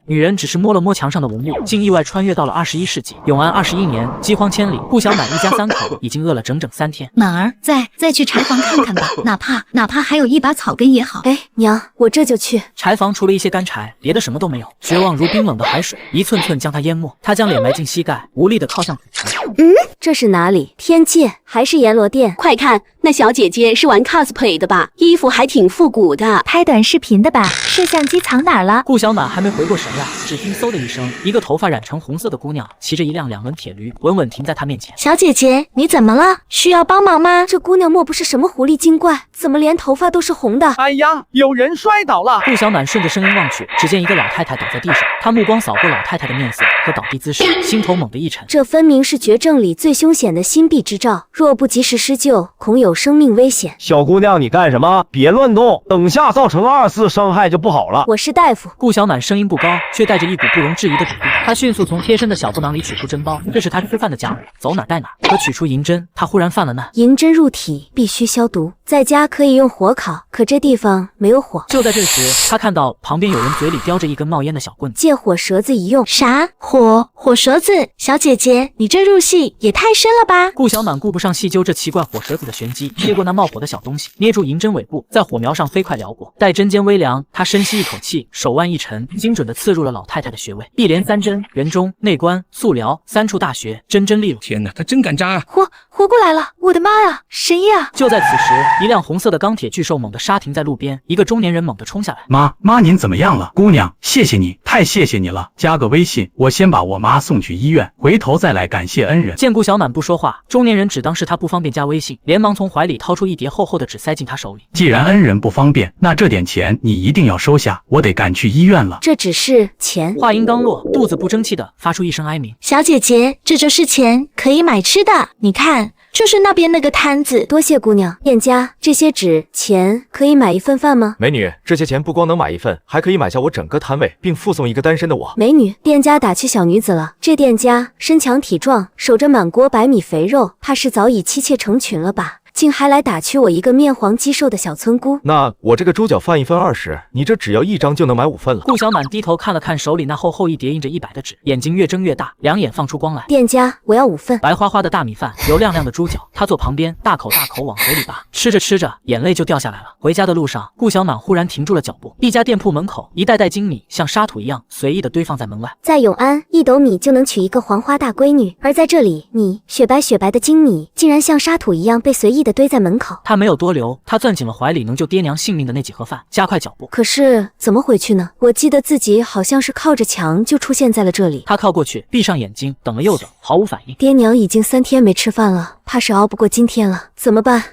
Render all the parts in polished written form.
女人只是摸了摸墙上的文物，竟意外穿越到了21世纪。永安21年，饥荒千里，顾小满一家3口已经饿了整整3天。满儿，再去柴房看看吧，哪怕还有一把草根也好。哎，娘，我这就去。柴房除了一些干柴，别的什么都没有，绝望如冰冷的海水，一寸寸将他淹没。他将脸埋进膝盖，无力地靠向土墙。这是哪里？天界还是阎罗殿？快看，那小姐姐是玩 cosplay 的吧？衣服还挺复古的。拍短视频的吧？摄像机藏哪儿了？顾小满还没回过神来，只听嗖的一声，一个头发染成红色的姑娘骑着一辆2轮铁驴，稳稳停在他面前。小姐姐，你怎么了？需要帮忙吗？这姑娘莫不是什么狐狸精怪？怎么连头发都是红的？哎呀，有人摔倒了！顾小满顺着声音望去，只见一个老太太倒在地上，他目光扫过老太太的面色和倒地姿势，心头猛地一沉。这分明是绝症里最凶险的心弊之兆，若不及时施救，恐有生命危险。小姑娘，你干什么？别乱动，等下造成2次伤害就不好了。我是大夫。顾小满声音不高，却带着一股不容置疑的笃定。他迅速从贴身的小布囊里取出针包，这是他吃饭的家伙，走哪带哪。可取出银针，他忽然犯了难。银针入体必须消毒，在家可以用火烤，可这地方没有火。就在这时，他看到旁边有人嘴里叼着一根冒烟的小棍子，借火舌子一用。啥？火舌子？小姐姐，你这入戏也太深了吧！顾小满顾不上细究这奇怪火舌子的玄机，接过那冒火的小东西，捏住银针尾部，在火苗上飞快撩过。待针尖微凉，他深吸一口气，手腕一沉，精准地刺入了老太太的穴位。一连3针，元中、内关、素髎3处大穴，针针利落。天哪，他真敢扎啊！活过来了！我的妈呀，神医啊！就在此时，一辆红色的钢铁巨兽猛地刹停在路边，一个中年人猛地冲下来。妈，您怎么样了？姑娘，谢谢你，太谢谢你了。加个微信，我先把我妈送去医院，回头再来感谢恩人。见顾小满不说话，中年人只当是他不方便加微信，连忙从怀里掏出一叠厚厚的纸塞进他手里。既然恩人不方便，那这点钱你一定要收下，我得赶去医院了。这只是钱。话音刚落，肚子不争气的发出一声哀鸣。小姐姐，这就是钱，可以买吃的。你看，就是那边那个摊子。多谢姑娘。店家，这些纸钱可以买一份饭吗？美女，这些钱不光能买一份，还可以买下我整个摊位，并附送一个单身的我。美女，店家打趣小女子了。这店家身强体壮，守着满锅白米肥肉，怕是早已妻妾成群了吧？竟还来打趣我一个面黄肌瘦的小村姑。那我这个猪脚饭一份20，你这只要1张就能买5份了。顾小满低头看了看手里那厚厚一叠印着100的纸，眼睛越睁越大，两眼放出光来。店家，我要5份。白花花的大米饭，油亮亮的猪脚，他坐旁边大口大口往嘴里扒，吃着吃着，眼泪就掉下来了。回家的路上，顾小满忽然停住了脚步。一家店铺门口，一袋袋精米像沙土一样随意的堆放在门外。在永安，1斗米就能娶一个黄花大闺女，而在这里，你雪白雪白的精米竟然像沙土一样被随意的堆在门口。他没有多留，他攥紧了怀里能救爹娘性命的那几盒饭，加快脚步。可是怎么回去呢？我记得自己好像是靠着墙就出现在了这里。他靠过去，闭上眼睛，等了又等，毫无反应。爹娘已经3天没吃饭了，怕是熬不过今天了。怎么办？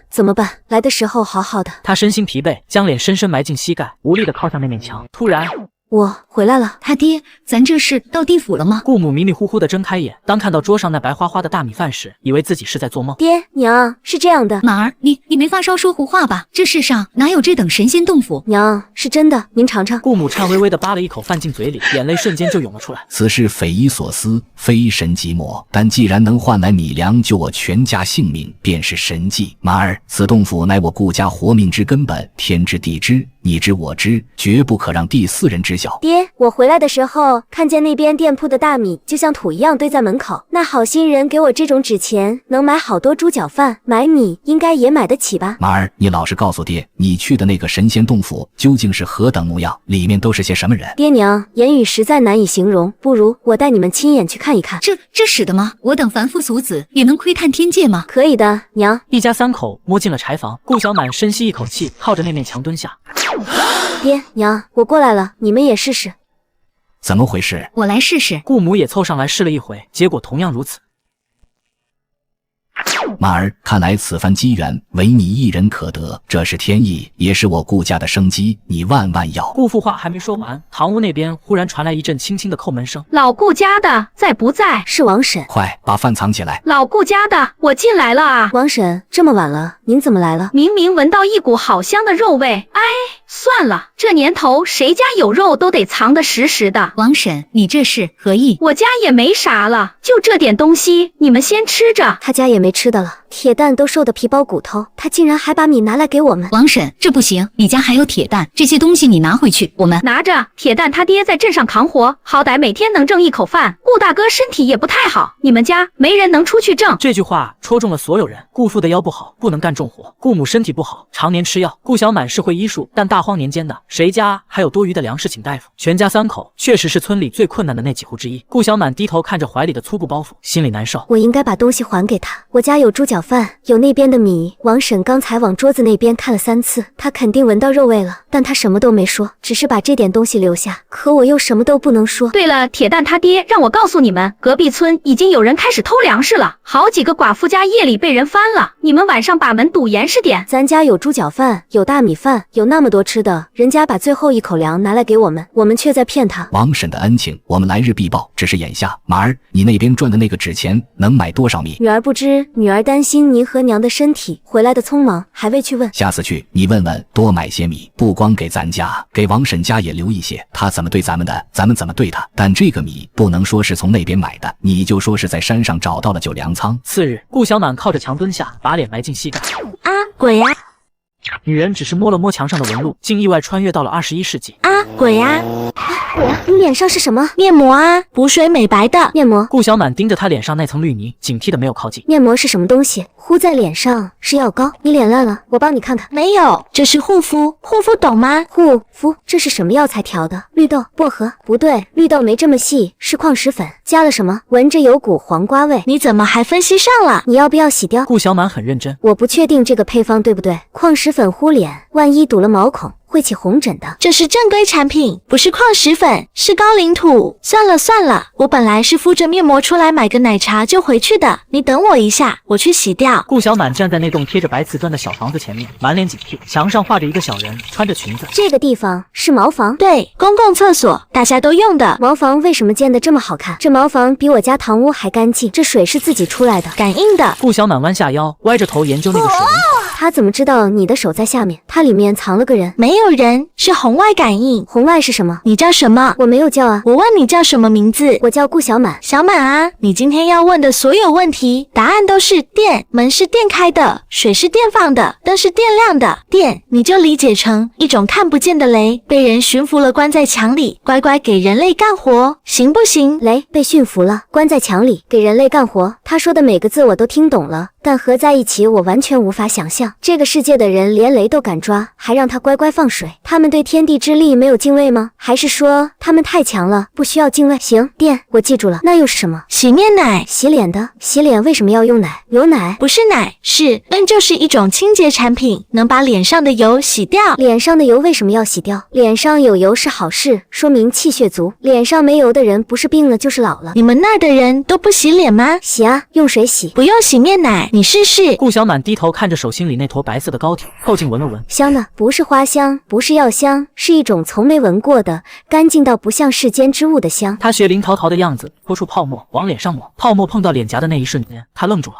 来的时候好好的。他身心疲惫，将脸深深埋进膝盖，无力地靠向那面墙。突然，我回来了。他爹，咱这是到地府了吗？顾母迷迷糊糊地睁开眼，当看到桌上那白花花的大米饭时，以为自己是在做梦。爹娘，是这样的。满儿，你没发烧说胡话吧？这世上哪有这等神仙洞府？娘，是真的，您尝尝。顾母颤巍巍地扒了一口饭进嘴里，眼泪瞬间就涌了出来。此事匪夷所思，非神即魔，但既然能换来米粮救我全家性命，便是神迹。满儿，此洞府乃我顾家活命之根本，天知地知，你知我知，绝不可让第4人知晓。爹，我回来的时候看见那边店铺的大米就像土一样堆在门口，那好心人给我这种纸钱，能买好多猪脚饭，买米应该也买得起吧？满儿，你老实告诉爹，你去的那个神仙洞府究竟是何等模样，里面都是些什么人？爹娘，言语实在难以形容，不如我带你们亲眼去看一看。这使得吗？我等凡夫俗子也能窥探天界吗？可以的，娘。一家3口摸进了柴房，顾小满深吸一口气，靠着那面墙蹲下。爹娘，我过来了，你们也试试。怎么回事？我来试试。顾母也凑上来试了一回，结果同样如此。满儿，看来此番机缘唯你一人可得，这是天意，也是我顾家的生机，你万万要。顾父话还没说完，堂屋那边忽然传来一阵轻轻的叩门声。老顾家的在不在？是王婶。快把饭藏起来。老顾家的，我进来了啊。王婶，这么晚了，您怎么来了？明明闻到一股好香的肉味，哎，算了，这年头谁家有肉都得藏得实实的。王婶，你这是何意？我家也没啥了，就这点东西，你们先吃着。他家也没吃的了。铁蛋都瘦得皮包骨头，他竟然还把米拿来给我们。王婶，这不行，你家还有铁蛋，这些东西你拿回去，我们拿着。铁蛋他爹在镇上扛活，好歹每天能挣一口饭。顾大哥身体也不太好，你们家没人能出去挣。这句话戳中了所有人。顾父的腰不好，不能干重活；顾母身体不好，常年吃药。顾小满是会医术，但大荒年间的，谁家还有多余的粮食请大夫？全家3口确实是村里最困难的那几户之一。顾小满低头看着怀里的粗布包袱，心里难受。我应该把东西还给他。我家有猪脚饭，有那边的米。王婶刚才往桌子那边看了3次，她肯定闻到肉味了，但她什么都没说，只是把这点东西留下。可我又什么都不能说。对了，铁蛋他爹让我告诉你们，隔壁村已经有人开始偷粮食了，好几个寡妇家夜里被人翻了，你们晚上把门堵严实点。咱家有猪脚饭，有大米饭，有那么多吃的，人家把最后一口粮拿来给我们，我们却在骗他。王婶的恩情我们来日必报，只是眼下，马儿，你那边赚的那个纸钱能买多少米？女儿不知，女儿担心您和娘的身体，回来的匆忙，还未去问。下次去你问问，多买些米，不光给咱家，给王婶家也留一些。他怎么对咱们的，咱们怎么对他。但这个米不能说是从那边买的，你就说是在山上找到了酒粮仓。次日，顾小满靠着墙蹲下，把脸埋进膝盖。啊，鬼呀！女人只是摸了摸墙上的纹路，竟意外穿越到了21世纪。啊，鬼呀！鬼呀！你脸上是什么？面膜啊，补水美白的面膜。顾小满盯着他脸上那层绿泥，警惕的没有靠近。面膜是什么东西？敷在脸上是药膏。你脸烂了，我帮你看看。没有，这是护肤，护肤懂吗？护肤，这是什么药材调的？绿豆、薄荷？不对，绿豆没这么细，是矿石粉，加了什么？闻着有股黄瓜味。你怎么还分析上了？你要不要洗掉？顾小满很认真。我不确定这个配方对不对，矿石粉敷脸，万一堵了毛孔，会起红疹的。这是正规产品，不是矿石粉，是高岭土。算了算了，我本来是敷着面膜出来买个奶茶就回去的，你等我一下，我去洗掉。顾小满站在那栋贴着白瓷砖的小房子前面，满脸警惕，墙上画着一个小人，穿着裙子。这个地方是茅房？对，公共厕所，大家都用的。茅房为什么建得这么好看？这茅房比我家堂屋还干净，这水是自己出来的，感应的。顾小满弯下腰，歪着头研究那个水龙头。他怎么知道你的手在下面？它里面藏了个人。没有人，是红外感应。红外是什么？你叫什么？我没有叫啊。我问你叫什么名字？我叫顾小满。小满啊，你今天要问的所有问题，答案都是电。门是电开的，水是电放的，灯是电亮的。电，你就理解成一种看不见的雷，被人驯服了，关在墙里，乖乖给人类干活，行不行？雷被驯服了，关在墙里，给人类干活。他说的每个字我都听懂了，但合在一起我完全无法想象。这个世界的人连雷都敢抓，还让他乖乖放水。他们对天地之力没有敬畏吗？还是说他们太强了，不需要敬畏？行，电，我记住了。那又是什么？洗面奶。洗脸的。洗脸为什么要用奶？牛奶？不是奶，是就是一种清洁产品，能把脸上的油洗掉。脸上的油为什么要洗掉？脸上有油是好事，说明气血足。脸上没油的人不是病了就是老了。你们那儿的人都不洗脸吗？洗啊，用水洗。不用洗面奶，你试试。顾小满低头看着手心里那坨白色的膏体，凑近闻了闻，香的，不是花香，不是药香，是一种从没闻过的，干净到不像世间之物的香。他学林淘淘的样子，拖出泡沫往脸上抹，泡沫碰到脸颊的那一瞬间，他愣住了，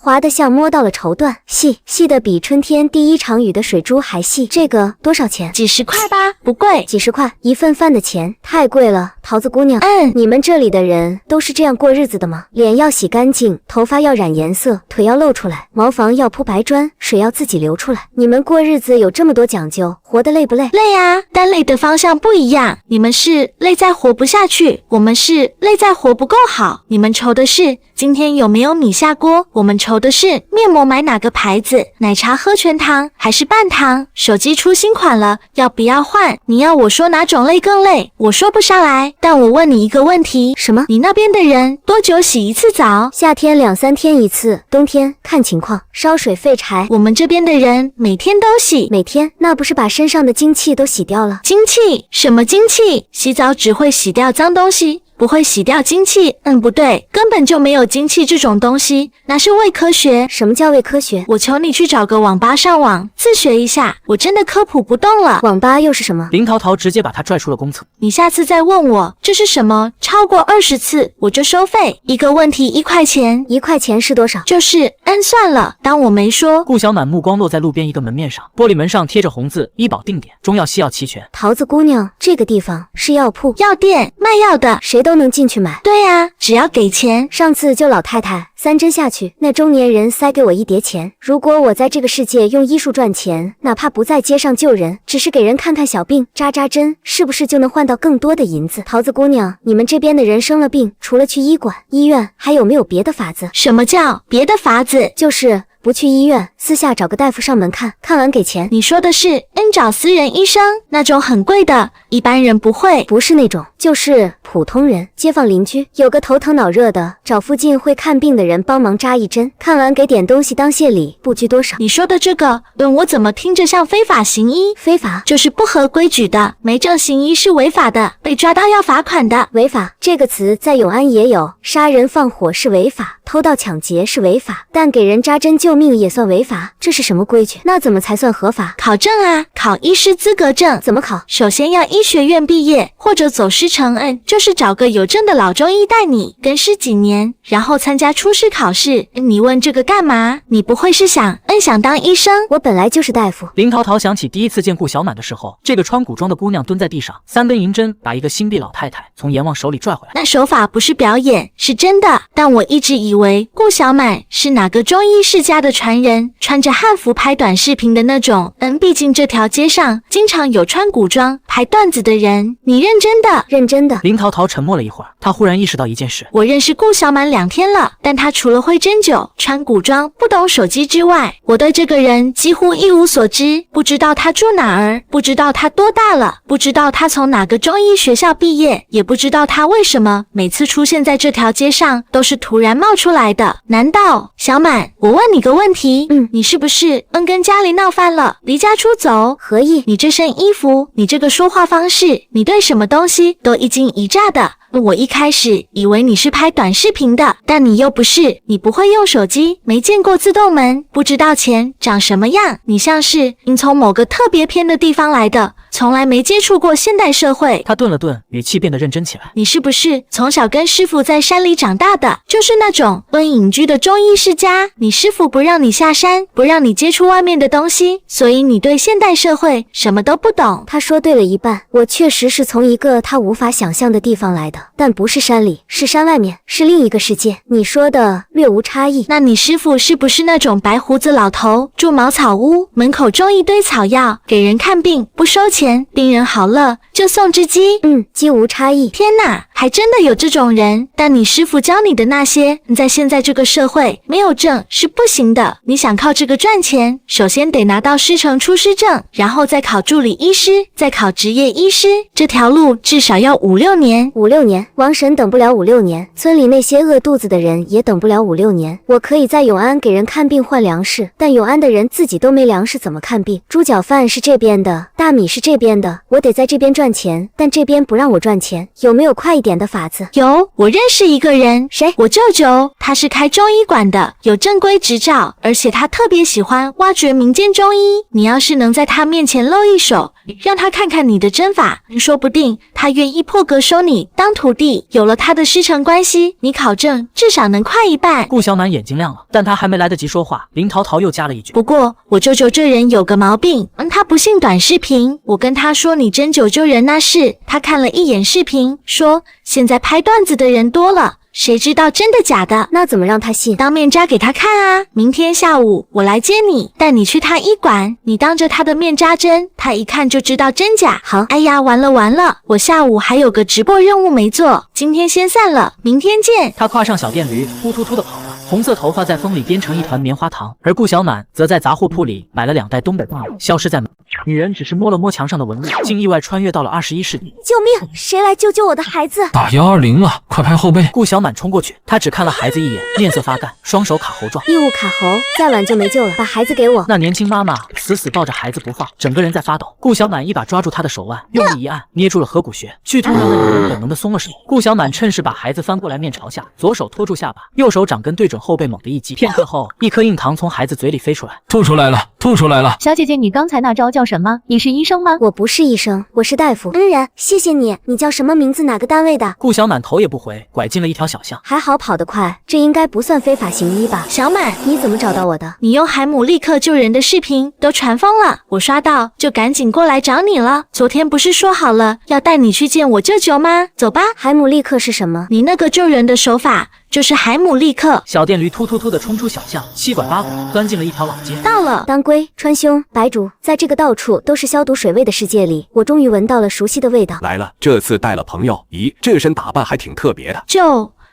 滑的像摸到了绸缎，细的比春天第一场雨的水珠还细。这个多少钱？几十块吧，不贵。几十块一份饭的钱，太贵了。桃子姑娘，你们这里的人都是这样过日子的吗？脸要洗干净，头发要染颜色，腿要露出来，茅房要铺白砖，水要自己流出来。你们过日子有这么多讲究，活得累不累？累啊，但累的方向不一样。你们是累在活不下去，我们是累在活不够好。你们愁的是今天有没有米下锅，我们愁的是面膜买哪个牌子，奶茶喝全糖还是半糖，手机出新款了要不要换。你要我说哪种累更累，我说不上来。但我问你一个问题，什么？你那边的人多久洗一次澡？夏天2、3天一次，冬天看情况，烧水废柴。我们这边的人每天都洗。每天？那不是把身上的精气都洗掉了？精气？什么精气？洗澡只会洗掉脏东西，不会洗掉精气。不对，根本就没有精气这种东西，那是伪科学。什么叫伪科学？我求你去找个网吧上网自学一下，我真的科普不动了。网吧又是什么？林淘淘直接把他拽出了公厕。你下次再问我这是什么，超过20次我就收费，一个问题1块钱。1块钱是多少？就是算了，当我没说。顾小满目光落在路边一个门面上，玻璃门上贴着红字：医保定点，中药西药齐全。桃子姑娘，这个地方是药铺，药店卖药的，谁都都能进去买。对啊，只要给钱。上次救老太太3针下去，那中年人塞给我1叠钱。如果我在这个世界用医术赚钱，哪怕不在街上救人，只是给人看看小病、扎扎针，是不是就能换到更多的银子？桃子姑娘，你们这边的人生了病，除了去医馆、医院，还有没有别的法子？什么叫别的法子？就是不去医院，私下找个大夫上门看，看完给钱。你说的是找私人医生，那种很贵的，一般人不会。不是那种，就是普通人，街坊邻居，有个头疼脑热的，找附近会看病的人帮忙扎1针，看完给点东西当谢礼，不拘多少。你说的这个，我怎么听着像非法行医？非法就是不合规矩的，没证行医是违法的，被抓到要罚款的。违法这个词在永安也有，杀人放火是违法，偷盗抢劫是违法，但给人扎针救命也算违法，这是什么规矩？那怎么才算合法？考证啊，考医师资格证。怎么考？首先要医学院毕业，或者走师承恩，就是找个有证的老中医带你跟师几年，然后参加初试考试。你问这个干嘛？你不会是想当医生？我本来就是大夫。林桃桃想起第一次见顾小满的时候，这个穿古装的姑娘蹲在地上，3根银针把一个新币老太太从阎王手里拽回来。那手法不是表演，是真的。但我一直以为顾小满是哪个中医世家的传人，穿着汉服拍短视频的那种。毕竟这条街上经常有穿古装拍段子的人。你认真的？认真的。林桃桃沉默了一会儿，她忽然意识到一件事。我认识顾小满2天了，但他除了会针灸、穿古装、不懂手机之外，我对这个人几乎一无所知。不知道他住哪儿，不知道他多大了，不知道他从哪个中医学校毕业，也不知道他为什么每次出现在这条街上都是突然冒出来的。难道小满，我问你个问题，你是不是跟家里闹翻了，离家出走？何意？你这身衣服，你这个说话方式，你对什么东西都一惊一乍的。我一开始以为你是拍短视频的，但你又不是，你不会用手机，没见过自动门，不知道钱长什么样，你像是从某个特别偏的地方来的，从来没接触过现代社会。他顿了顿，语气变得认真起来。你是不是从小跟师傅在山里长大的，就是那种隐居的中医世家？你师傅不让你下山，不让你接触外面的东西，所以你对现代社会什么都不懂。他说对了一半，我确实是从一个他无法想象的地方来的。但不是山里，是山外面，是另一个世界。你说的略无差异。那你师傅是不是那种白胡子老头，住茅草屋，门口种一堆草药，给人看病不收钱，病人好了就送只鸡？鸡无差异。天哪，还真的有这种人。但你师傅教你的那些，在现在这个社会没有证是不行的。你想靠这个赚钱，首先得拿到师承出师证，然后再考助理医师，再考执业医师，这条路至少要5-6年。5-6年，王婶等不了5-6年，村里那些饿肚子的人也等不了5-6年。我可以在永安给人看病换粮食，但永安的人自己都没粮食，怎么看病？猪脚饭是这边的，大米是这边的，我得在这边赚钱，但这边不让我赚钱，有没有快一点的法子？有，我认识一个人。谁？我舅舅，他是开中医馆的，有正规执照，而且他特别喜欢挖掘民间中医。你要是能在他面前露一手，让他看看你的针法，说不定他愿意破格收你当徒弟。有了他的师承关系，你考证至少能快一半。顾小满眼睛亮了，但他还没来得及说话，林桃桃又加了一句：不过我舅舅这人有个毛病，他不信短视频。我跟他说你针灸救人那事，他看了一眼视频，说现在拍段子的人多了，谁知道真的假的？那怎么让他信？当面扎给他看啊！明天下午我来接你，带你去他医馆，你当着他的面扎针，他一看就知道真假。好。哎呀，完了，我下午还有个直播任务没做，今天先散了，明天见。他跨上小电驴，突突突的跑了，红色头发在风里编成一团棉花糖，而顾小满则在杂货铺里买了2袋东北棒，消失在门。女人只是摸了摸墙上的纹路，竟意外穿越到了21世纪。救命！谁来救救我的孩子？打120啊！快拍后背！顾小满冲过去，他只看了孩子一眼，面色发干，双手卡喉状。异物卡喉，再晚就没救了，把孩子给我。那年轻妈妈死抱着孩子不放，整个人在发抖。顾小满一把抓住她的手腕，用力一按，捏住了合谷穴，剧痛让那女人本能的松了手。顾小满趁势把孩子翻过来，面朝下，左手托住下巴，右手掌根对准后背，猛地一击。片刻后，一颗硬糖从孩子嘴里飞出来。吐出来了！小姐姐，你刚才那招叫什么？什么？你是医生吗？我不是医生，我是大夫。恩人，谢谢你。你叫什么名字？哪个单位的？顾小满头也不回，拐进了一条小巷。还好跑得快，这应该不算非法行医吧？小满，你怎么找到我的？你用海姆立克救人的视频都传疯了，我刷到就赶紧过来找你了。昨天不是说好了要带你去见我舅舅吗？走吧。海姆立克是什么？你那个救人的手法就是海姆立克。小电驴突突突的冲出小巷，七拐八拐钻进了一条老街。到了。当归、川芎、白术，在这个到处都是消毒水味的世界里，我终于闻到了熟悉的味道。来了，这次带了朋友。咦，这身打扮还挺特别的。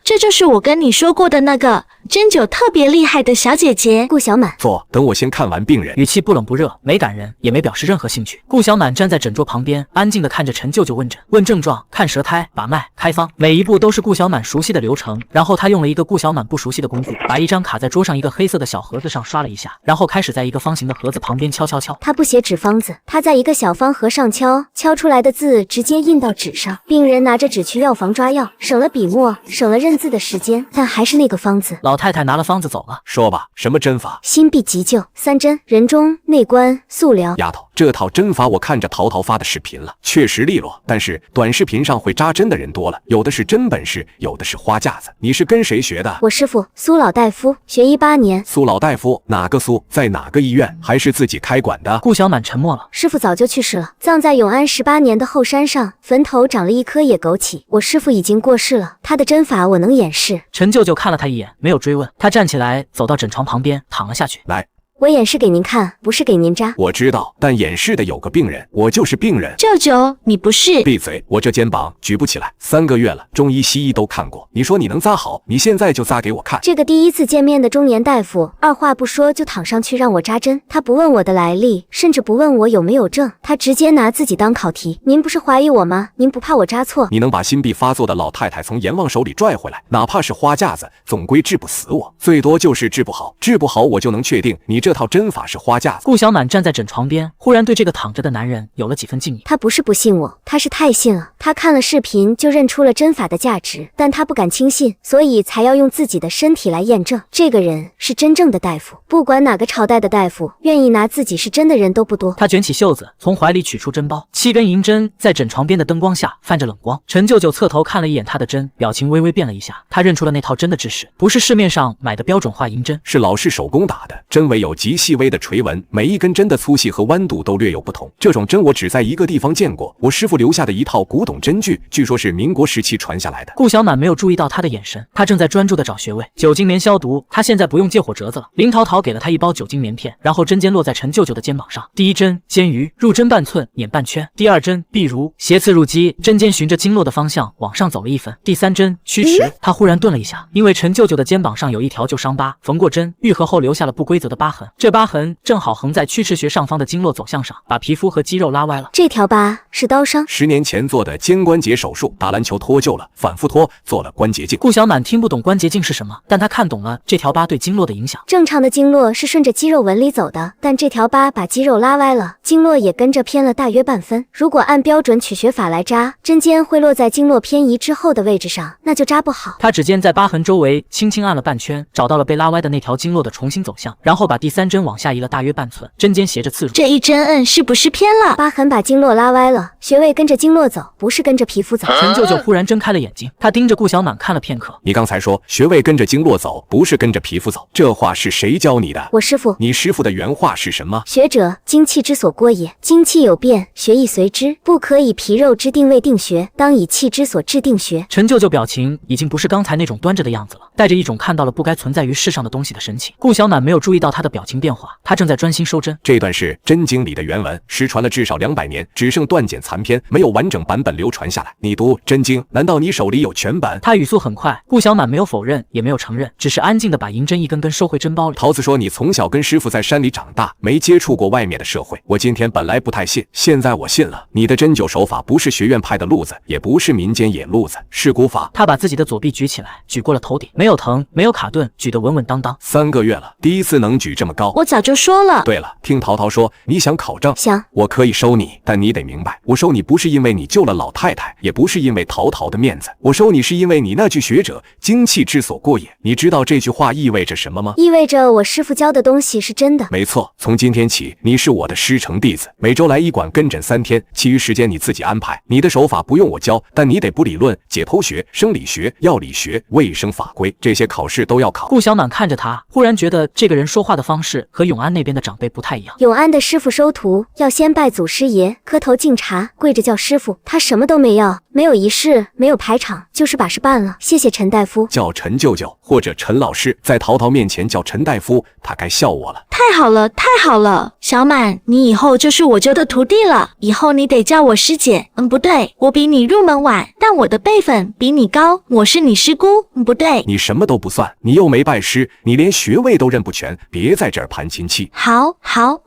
这就是我跟你说过的那个针灸特别厉害的小姐姐。顾小满，坐，等我先看完病人。语气不冷不热，没感人，也没表示任何兴趣。顾小满站在诊桌旁边，安静地看着陈舅舅问诊、问症状、看舌苔、把脉、开方，每一步都是顾小满熟悉的流程。然后他用了一个顾小满不熟悉的工具，把一张卡在桌上一个黑色的小盒子上刷了一下，然后开始在一个方形的盒子旁边敲。他不写纸方子，他在一个小方盒上敲出来的字直接印到纸上。病人拿着纸去药房抓药，省了笔墨，省了认字的时间，但还是那个方子。老太太拿了方子走了。说吧，什么针法？心臂急救，3针，人中、内关、速疗。丫头，这套针法我看着淘淘发的视频了，确实利落，但是短视频上会扎针的人多了，有的是真本事，有的是花架子。你是跟谁学的？我师傅苏老大夫，学18年。苏老大夫？哪个苏？在哪个医院？还是自己开馆的？顾小满沉默了。师傅早就去世了，葬在永安18年的后山上，坟头长了一棵野枸杞。我师傅已经过世了，他的针法我能演示。陈舅舅看了他一眼，没有追问。他站起来走到诊床旁边，躺了下去。来，我演示给您看，不是给您扎。我知道，但演示的有个病人，我就是病人。舅舅，你不是？闭嘴！我这肩膀举不起来，3个月了，中医西医都看过。你说你能扎好，你现在就扎给我看。这个第一次见面的中年大夫，二话不说就躺上去让我扎针。他不问我的来历，甚至不问我有没有证，他直接拿自己当考题。您不是怀疑我吗？您不怕我扎错？你能把心臂发作的老太太从阎王手里拽回来，哪怕是花架子，总归治不死我，最多就是治不好。治不好我就能确定你这套针法是花架子。顾小满站在诊床边，忽然对这个躺着的男人有了几分敬意。他不是不信我，他是太信了。他看了视频就认出了针法的价值，但他不敢轻信，所以才要用自己的身体来验证。这个人是真正的大夫，不管哪个朝代的大夫，愿意拿自己是真的人都不多。他卷起袖子，从怀里取出针包，7根银针在诊床边的灯光下泛着冷光。陈舅舅侧头看了一眼他的针，表情微微变了一下。他认出了那套针的制式，不是市面上买的标准化银针，是老式手工打的，针尾有极细微的垂纹，每一根针的粗细和弯度都略有不同。这种针我只在一个地方见过，我师傅留下的一套古董针具，据说是民国时期传下来的。顾小满没有注意到他的眼神，他正在专注地找穴位。酒精棉消毒，他现在不用借火折子了。林淘淘给了他一包酒精棉片，然后针尖落在陈舅舅的肩膀上。第一针肩鱼，入针半寸，捻半圈。第二针臂如，斜刺入肌，针尖循着经络的方向往上走了1分。第3针曲池，他忽然顿了一下，因为陈舅舅的肩膀上有一条旧伤疤，缝过针，愈合后留下了不规则的疤痕。这疤痕正好横在曲池穴上方的经络走向上，把皮肤和肌肉拉歪了。这条疤是刀伤，10年前做的肩关节手术，打篮球脱臼了，反复脱，做了关节镜。顾小满听不懂关节镜是什么，但他看懂了这条疤对经络的影响。正常的经络是顺着肌肉纹理走的，但这条疤把肌肉拉歪了，经络也跟着偏了大约半分。如果按标准取穴法来扎，针尖会落在经络偏移之后的位置上，那就扎不好。他指尖在疤痕周围轻轻按了半圈，找到了被拉歪的那条经络的重新走向，然后把第3针往下移了大约半寸，针尖斜着刺入。这一针摁是不是偏了？疤痕把经络拉歪了，穴位跟着经络走，不是跟着皮肤走。陈舅舅忽然睁开了眼睛，他盯着顾小满看了片刻。你刚才说穴位跟着经络走，不是跟着皮肤走，这话是谁教你的？我师傅。你师傅的原话是什么？学者，精气之所过也，精气有变，穴亦随之，不可以皮肉之定位定穴，当以气之所制定穴。陈舅舅表情已经不是刚才那种端着的样子了，带着一种看到了不该存在于世上的东西的神情。顾小满没有注意到他的表情变化，他正在专心收针。这段是《真经》里的原文，失传了至少200年，只剩断简残篇，没有完整版本流传下来。你读《真经》，难道你手里有全本？他语速很快，顾小满没有否认，也没有承认，只是安静地把银针一根根收回针包里。桃子说你从小跟师傅在山里长大，没接触过外面的社会。我今天本来不太信，现在我信了。你的针灸手法不是学院派的路子，也不是民间野路子，是古法。他把自己的左臂举起来，举过了头顶，没有疼，没有卡顿，举得稳稳当当。3个月了，第一次能举这么高。高。我早就说了。对了，听淘淘说你想考证，想，我可以收你，但你得明白，我收你不是因为你救了老太太，也不是因为淘淘的面子，我收你是因为你那句学者精气之所过也。你知道这句话意味着什么吗？意味着我师傅教的东西是真的。没错，从今天起，你是我的师承弟子，每周来医馆跟诊3天，其余时间你自己安排。你的手法不用我教，但你得补理论、解剖学、生理学、药理学、卫生法规，这些考试都要考。顾小暖看着他，忽然觉得这个人说话的方式和永安那边的长辈不太一样。永安的师傅收徒要先拜祖师爷，磕头敬茶，跪着叫师傅。他什么都没要，没有仪式，没有排场，就是把事办了。谢谢陈大夫。叫陈舅舅或者陈老师，在淘淘面前叫陈大夫，他该笑我了。太好了，太好了，小满，你以后就是我舅的徒弟了。以后你得叫我师姐。不对，我比你入门晚，但我的辈分比你高，我是你师姑。不对，你什么都不算，你又没拜师，你连学位都认不全，别在这儿盘亲戚。好，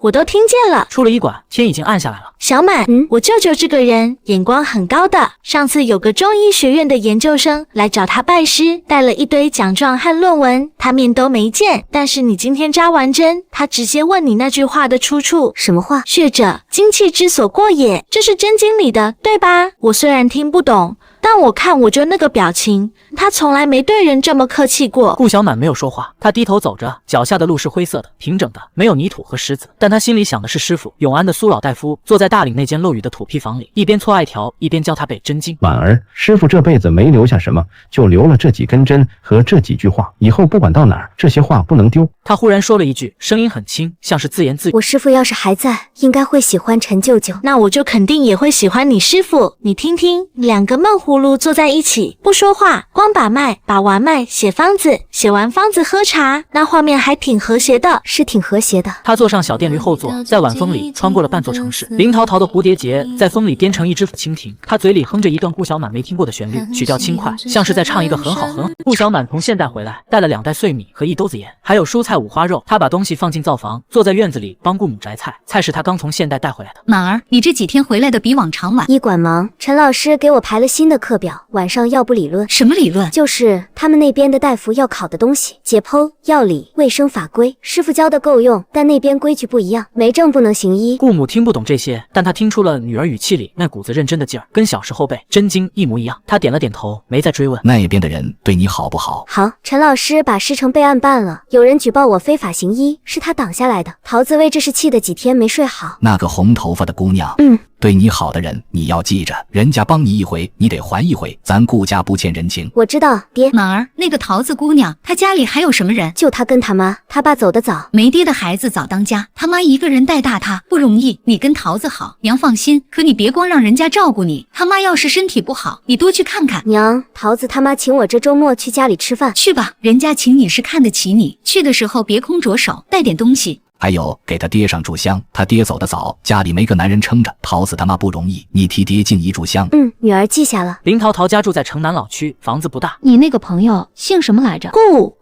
我都听见了。出了医馆，天已经暗下来了。小满，我舅舅这个人眼光很高的。上次有个中医学院的研究生来找他拜师，带了一堆奖状和论文，他面都没见。但是你今天扎完针，他直接问你那句话的出处。什么话？学者精气之所过也，这是真经里的，对吧？我虽然听不懂，但我看我舅那个表情，他从来没对人这么客气过。顾小满没有说话，他低头走着，脚下的路是灰色的、平整的，没有泥土和石子，但他心里想的是师傅永安的苏老大夫坐在大岭那间漏雨的土坯房里，一边搓艾条，一边教他背真经。婉儿，师傅这辈子没留下什么，就留了这几根针和这几句话，以后不管到哪儿，这些话不能丢。他忽然说了一句，声音很轻，像是自言自语。我师傅要是还在，应该会喜欢陈舅舅。那我就肯定也会喜欢你师傅。你听听，两个闷葫芦坐在一起，不说话，光把脉，把完脉写方子，写完方子喝茶，那画面还挺和谐的。是挺和谐的。他坐上小电驴后座，在晚风里穿过了半座城市。林淘淘的蝴蝶结在风里编成一只蜻蜓，他嘴里哼着一段顾小满没听过的旋律，曲调轻快，像是在唱一个很好很好。顾小满从现代回来，带了2袋碎米和1兜子盐，还有蔬菜5花肉。他把东西放进灶房，坐在院子里帮顾母摘菜，菜是他刚从现代带回来的。满儿，你这几天回来的比往常晚。医馆忙，陈老师给我排了新的课表，晚上要补理论。什么理论？就是他们那边的大夫要考的东西，解剖、药理、卫生法规。师傅教的够用，但那边规矩不一样，没证不能行医。顾母听不懂这些，但她听出了女儿语气里那股子认真的劲儿，跟小时候背真经一模一样。她点了点头，没再追问。那边的人对你好不好？好，陈老师把师承备案办了，有人举报我非法行医，是他挡下来的。桃子为这事气得几天没睡好。那个红头发的姑娘，对你好的人你要记着，人家帮你一回，你得还一回，咱顾家不欠人情。我知道，爹。满儿，那个桃子姑娘，她家里还有什么人？就她跟她妈，她爸走得早，没爹的孩子早当家，他妈一个人带大她不容易。你跟桃子好，娘放心，可你别光让人家照顾你，他妈要是身体不好，你多去看看。娘，桃子他妈请我这周末去家里吃饭。去吧，人家请你是看得起你，去的时候别空着手，带点东西。还有给他爹上炷香，他爹走得早，家里没个男人撑着，桃子他妈不容易，你替爹敬一炷香。女儿记下了。林淘淘家住在城南老区，房子不大。你那个朋友姓什么来着？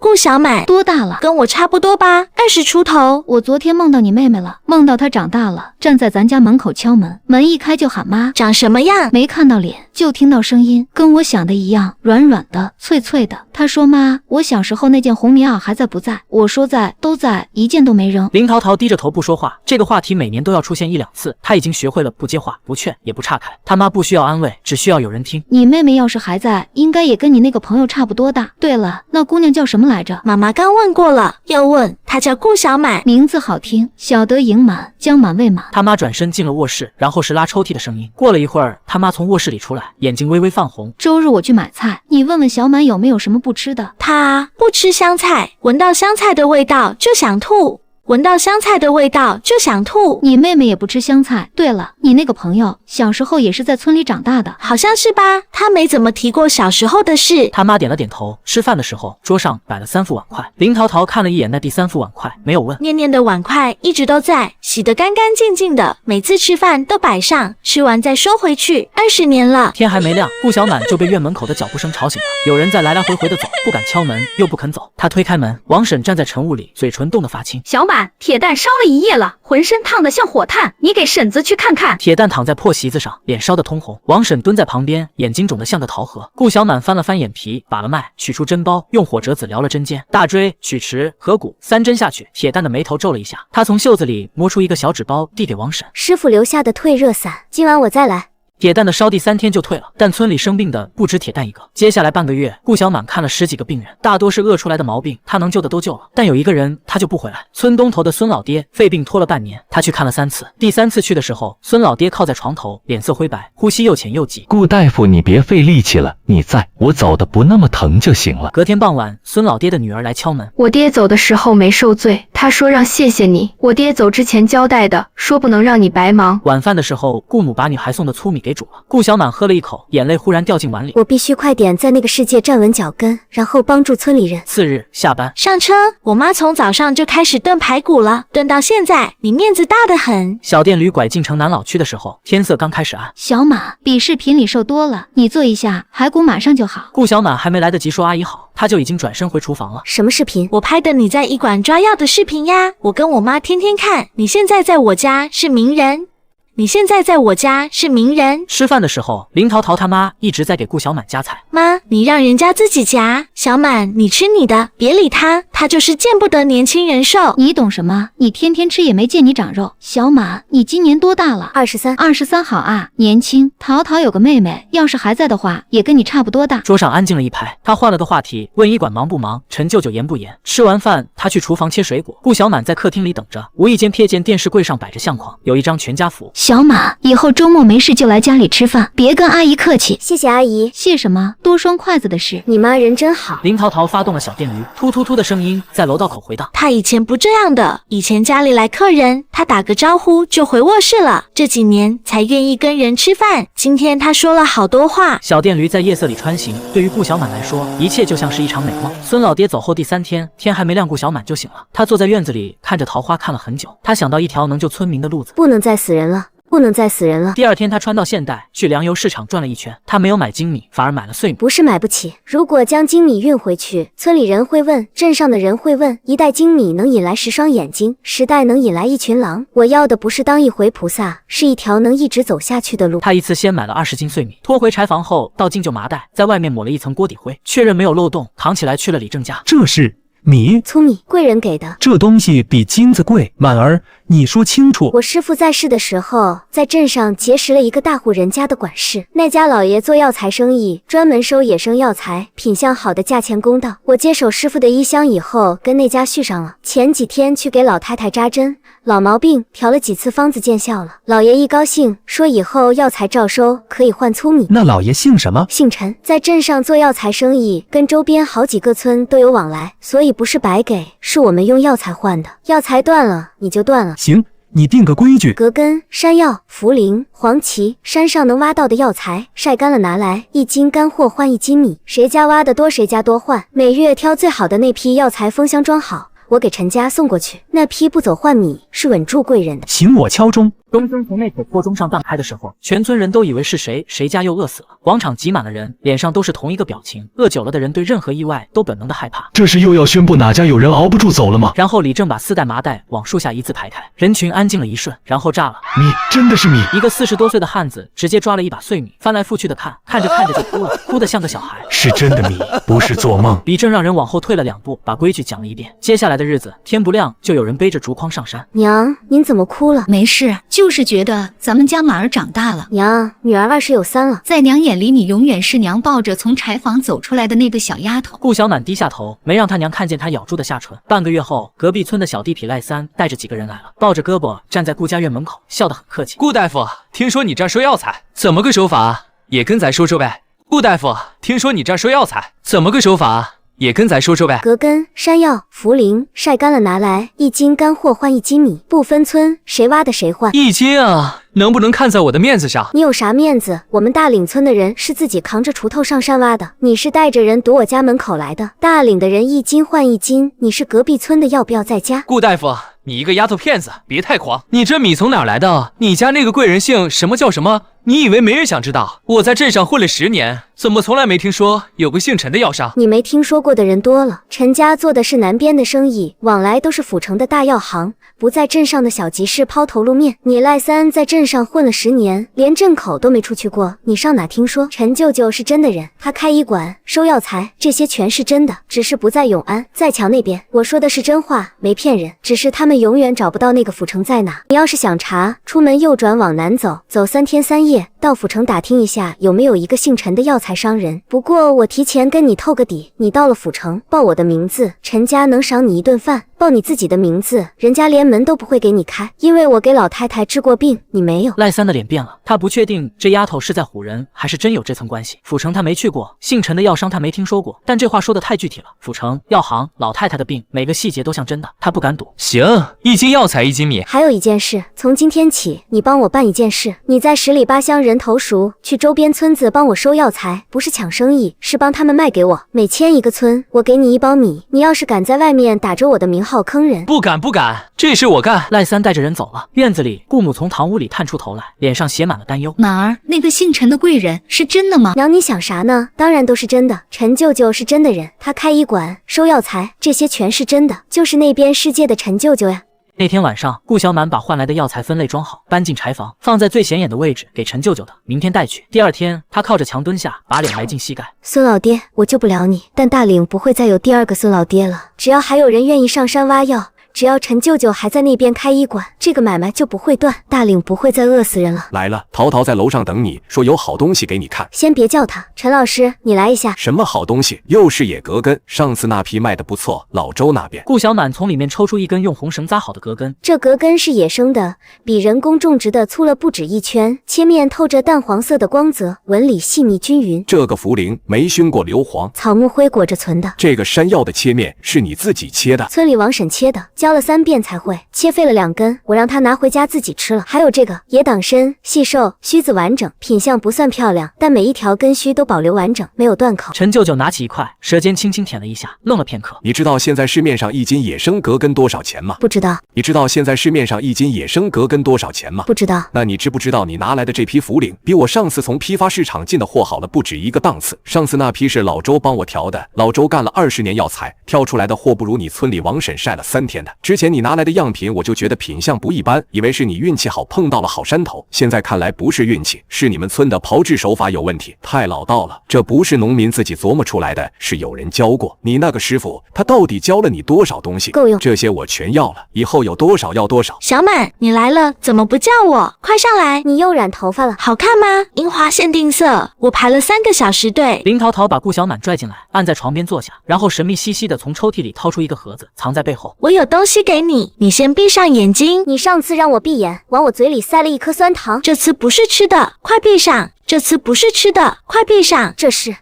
顾小满。多大了？跟我差不多吧，20出头。我昨天梦到你妹妹了，梦到她长大了，站在咱家门口敲门，门一开就喊妈。长什么样？没看到脸，就听到声音，跟我想的一样，软软的，脆脆的。她说妈，我小时候那件红棉袄还在不在？我说在，都在，一件都没扔。林淘淘低着头不说话，这个话题每年都要出现1-2次，他已经学会了不接话、不劝也不岔开。他妈不需要安慰，只需要有人听。你妹妹要是还在，应该也跟你那个朋友差不多大。对了，那姑娘叫什么来着？妈妈刚问过了，又问，她叫顾小满，名字好听，小得盈满，将满未满。他妈转身进了卧室，然后是拉抽屉的声音。过了一会儿，他妈从卧室里出来，眼睛微微泛红。周日我去买菜，你问问小满有没有什么不吃的。她不吃香菜，闻到香菜的味道就想吐。闻到香菜的味道就想吐。你妹妹也不吃香菜。对了，你那个朋友小时候也是在村里长大的，好像是吧？她没怎么提过小时候的事。他妈点了点头。吃饭的时候，桌上摆了3副碗筷。林淘淘看了一眼那第3副碗筷，没有问。念念的碗筷一直都在，洗得干干净净的，每次吃饭都摆上，吃完再收回去。20年了。天还没亮，顾小满就被院门口的脚步声吵醒了。有人在来来回回的走，不敢敲门，又不肯走。他推开门，王婶站在晨雾里，嘴唇冻得发青。小满，板，铁蛋烧了一夜了，浑身烫得像火炭，你给婶子去看看。铁蛋躺在破席子上，脸烧得通红。王婶蹲在旁边，眼睛肿得像个桃核。顾小满翻了翻眼皮，把了脉，取出针包，用火折子疗了针尖。大椎、曲池、合谷3针下去，铁蛋的眉头皱了一下。他从袖子里摸出一个小纸包，递给王婶。师傅留下的退热散，今晚我再来。铁蛋的烧第3天就退了，但村里生病的不止铁蛋一个。接下来半个月，顾小满看了10几个病人，大多是饿出来的毛病，他能救的都救了，但有一个人他就不回来。村东头的孙老爹肺病拖了半年，他去看了3次。第3次去的时候，孙老爹靠在床头，脸色灰白，呼吸又浅又急。顾大夫，你别费力气了，你在我走的不那么疼就行了。隔天傍晚，孙老爹的女儿来敲门，我爹走的时候没受罪，他说让谢谢你。我爹走之前交代的，说不能让你白忙。晚饭的时候，顾母把女孩送的粗米给煮了。顾小满喝了一口，眼泪忽然掉进碗里。我必须快点在那个世界站稳脚跟，然后帮助村里人。次日下班上车，我妈从早上就开始炖排骨了，炖到现在，你面子大得很。小电驴拐进城南老区的时候，天色刚开始暗。小马比视频里瘦多了，你做一下排骨马上就好。顾小满还没来得及说阿姨好，他就已经转身回厨房了。什么视频？我拍的你在医馆抓药的视频呀，我跟我妈天天看。你现在在我家是名人。你现在在我家是名人。吃饭的时候，林淘淘他妈一直在给顾小满夹菜。妈，你让人家自己夹。小满，你吃你的，别理他，他就是见不得年轻人瘦。你懂什么？你天天吃也没见你长肉。小马，你今年多大了？23。23好啊，年轻。淘淘有个妹妹，要是还在的话，也跟你差不多大。桌上安静了一排，他换了个话题，问医馆忙不忙，陈舅舅严不严。吃完饭，他去厨房切水果，顾小满在客厅里等着，无意间瞥见电视柜上摆着相框，有一张全家福。小马，以后周末没事就来家里吃饭，别跟阿姨客气。谢谢阿姨。谢什么？多双筷子的事。你妈人真好。林淘淘发动了小电驴，突突突的声音在楼道口回荡。他以前不这样的，以前家里来客人，他打个招呼就回卧室了，这几年才愿意跟人吃饭。今天他说了好多话。小电驴在夜色里穿行，对于顾小满来说，一切就像是一场美梦。孙老爹走后第3天，天还没亮，顾小满就醒了。他坐在院子里看着桃花看了很久，他想到一条能救村民的路子。不能再死人了。不能再死人了。第2天，他穿到现代，去粮油市场转了一圈。他没有买精米，反而买了碎米。不是买不起，如果将精米运回去，村里人会问，镇上的人会问，一袋精米能引来10双眼睛，10袋能引来一群狼。我要的不是当一回菩萨，是一条能一直走下去的路。他一次先买了20斤碎米，拖回柴房后倒进旧麻袋，在外面抹了一层锅底灰，确认没有漏洞，扛起来去了李正家。这是米？粗米，贵人给的。这东西比金子贵。满儿，你说清楚。我师父在世的时候，在镇上结识了一个大户人家的管事，那家老爷做药材生意，专门收野生药材，品相好的价钱公道。我接手师父的医箱以后，跟那家续上了。前几天去给老太太扎针，老毛病调了几次方子见效了。老爷一高兴，说以后药材照收，可以换粗米。那老爷姓什么？姓陈，在镇上做药材生意，跟周边好几个村都有往来，所以不是白给，是我们用药材换的。药材断了，你就断了。行，你定个规矩。葛根、山药、茯苓、黄芪，山上能挖到的药材，晒干了拿来，1斤干货换1斤米，谁家挖的多谁家多换。每月挑最好的那批药材封箱装好，我给陈家送过去。那批不走换米，是稳住贵人的。行，我敲钟。钟声从那口破钟上荡开的时候，全村人都以为是谁家又饿死了。广场挤满了人，脸上都是同一个表情。饿久了的人对任何意外都本能的害怕。这是又要宣布哪家有人熬不住走了吗？然后李正把4袋麻袋往树下一字排开，人群安静了一瞬，然后炸了。米，真的是米！一个40多岁的汉子直接抓了一把碎米，翻来覆去的看，看着看着就哭了，哭得像个小孩。是真的米，不是做梦。李正让人往后退了2步，把规矩讲了一遍。接下来的日子，天不亮就有人背着竹筐上山。娘，您怎么哭了？没事，就是觉得咱们家马儿长大了。娘，女儿20有3了，在娘眼里，你永远是娘抱着从柴房走出来的那个小丫头。顾小满低下头，没让他娘看见他咬住的下唇。半个月后，隔壁村的小地痞赖三带着几个人来了，抱着胳膊站在顾家院门口，笑得很客气。顾大夫，听说你这儿收药材，怎么个收法？也跟咱说说呗。顾大夫，听说你这儿收药材，怎么个收法？也跟咱说说呗。葛根、山药、茯苓，晒干了拿来，1斤干货换1斤米，不分村，谁挖的谁换。1斤啊！能不能看在我的面子上？你有啥面子？我们大岭村的人是自己扛着锄头上山挖的，你是带着人堵我家门口来的。大岭的人一斤换一斤，你是隔壁村的，要不要再加？顾大夫，你一个丫头片子，别太狂！你这米从哪儿来的？你家那个贵人姓什么叫什么？你以为没人想知道？我在镇上混了10年，怎么从来没听说有个姓陈的药商？你没听说过的人多了。陈家做的是南边的生意，往来都是府城的大药行，不在镇上的小集市抛头露面。你赖三在镇上混了10年，连镇口都没出去过，你上哪听说？陈舅舅是真的人，他开医馆、收药材，这些全是真的，只是不在永安，在桥那边。我说的是真话，没骗人，只是他们永远找不到那个府城在哪。你要是想查，出门右转往南走，走3天3夜。到府城打听一下有没有一个姓陈的药材商人。不过我提前跟你透个底，你到了府城报我的名字，陈家能赏你1顿饭；报你自己的名字，人家连门都不会给你开，因为我给老太太治过病，你没有。赖三的脸变了，他不确定这丫头是在唬人，还是真有这层关系。府城他没去过，姓陈的药商他没听说过，但这话说的太具体了。府城、药行、老太太的病，每个细节都像真的，他不敢赌。行，1斤药材1斤米。还有一件事，从今天起，你帮我办一件事，你在10里8乡人头熟，去周边村子帮我收药材，不是抢生意，是帮他们卖给我。每迁一个村，我给你1包米。你要是敢在外面打着我的名号坑人，不敢，这事我干。赖三带着人走了。院子里，顾母从堂屋里探出头来，脸上写满了担忧。满儿，那个姓陈的贵人是真的吗？娘，你想啥呢？当然都是真的。陈舅舅是真的人，他开医馆、收药材，这些全是真的，就是那边世界的陈舅舅呀。那天晚上，顾小满把换来的药材分类装好，搬进柴房，放在最显眼的位置，给陈舅舅的，明天带去。第二天，他靠着墙蹲下，把脸埋进膝盖。孙老爹，我救不了你，但大岭不会再有第2个孙老爹了。只要还有人愿意上山挖药，只要陈舅舅还在那边开医馆，这个买卖就不会断，大岭不会再饿死人了。来了，陶陶在楼上等你，说有好东西给你看。先别叫他，陈老师，你来一下。什么好东西？又是野格根，上次那批卖的不错，老周那边。顾小满从里面抽出一根用红绳扎好的格根，这格根是野生的，比人工种植的粗了不止1圈，切面透着淡黄色的光泽，纹理细密均匀。这个茯苓没熏过硫磺，草木灰裹着存的。这个山药的切面是你自己切的？村里王婶切的，教了3遍才会，切废了2根，我让他拿回家自己吃了。还有这个野党参，细瘦，须子完整，品相不算漂亮，但每一条根须都保留完整，没有断口。陈舅舅拿起一块，舌尖轻轻舔了一下，愣了片刻。你知道现在市面上1斤野生格根多少钱吗？不知道。你知道现在市面上1斤野生格根多少钱吗？不知道。那你知不知道你拿来的这批茯苓比我上次从批发市场进的货好了不止1个档次？上次那批是老周帮我调的，老周干了20年药材，挑出来的货不如你村里王婶晒了3天的。之前你拿来的样品我就觉得品相不一般，以为是你运气好碰到了好山头，现在看来不是运气，是你们村的炮制手法有问题，太老道了。这不是农民自己琢磨出来的，是有人教过。你那个师傅他到底教了你多少东西？够用，这些我全要了，以后有多少要多少。小满，你来了，怎么不叫我？快上来！你又染头发了，好看吗？樱花限定色，我排了3个小时队。林淘淘把顾小满拽进来，按在床边坐下，然后神秘兮兮的从抽屉里掏出一个盒子，藏在背后。我有东西给你，你先闭上眼睛。你上次让我闭眼，往我嘴里塞了1颗酸糖，这次不是吃的，快闭上。这次不是吃的，快闭上。这是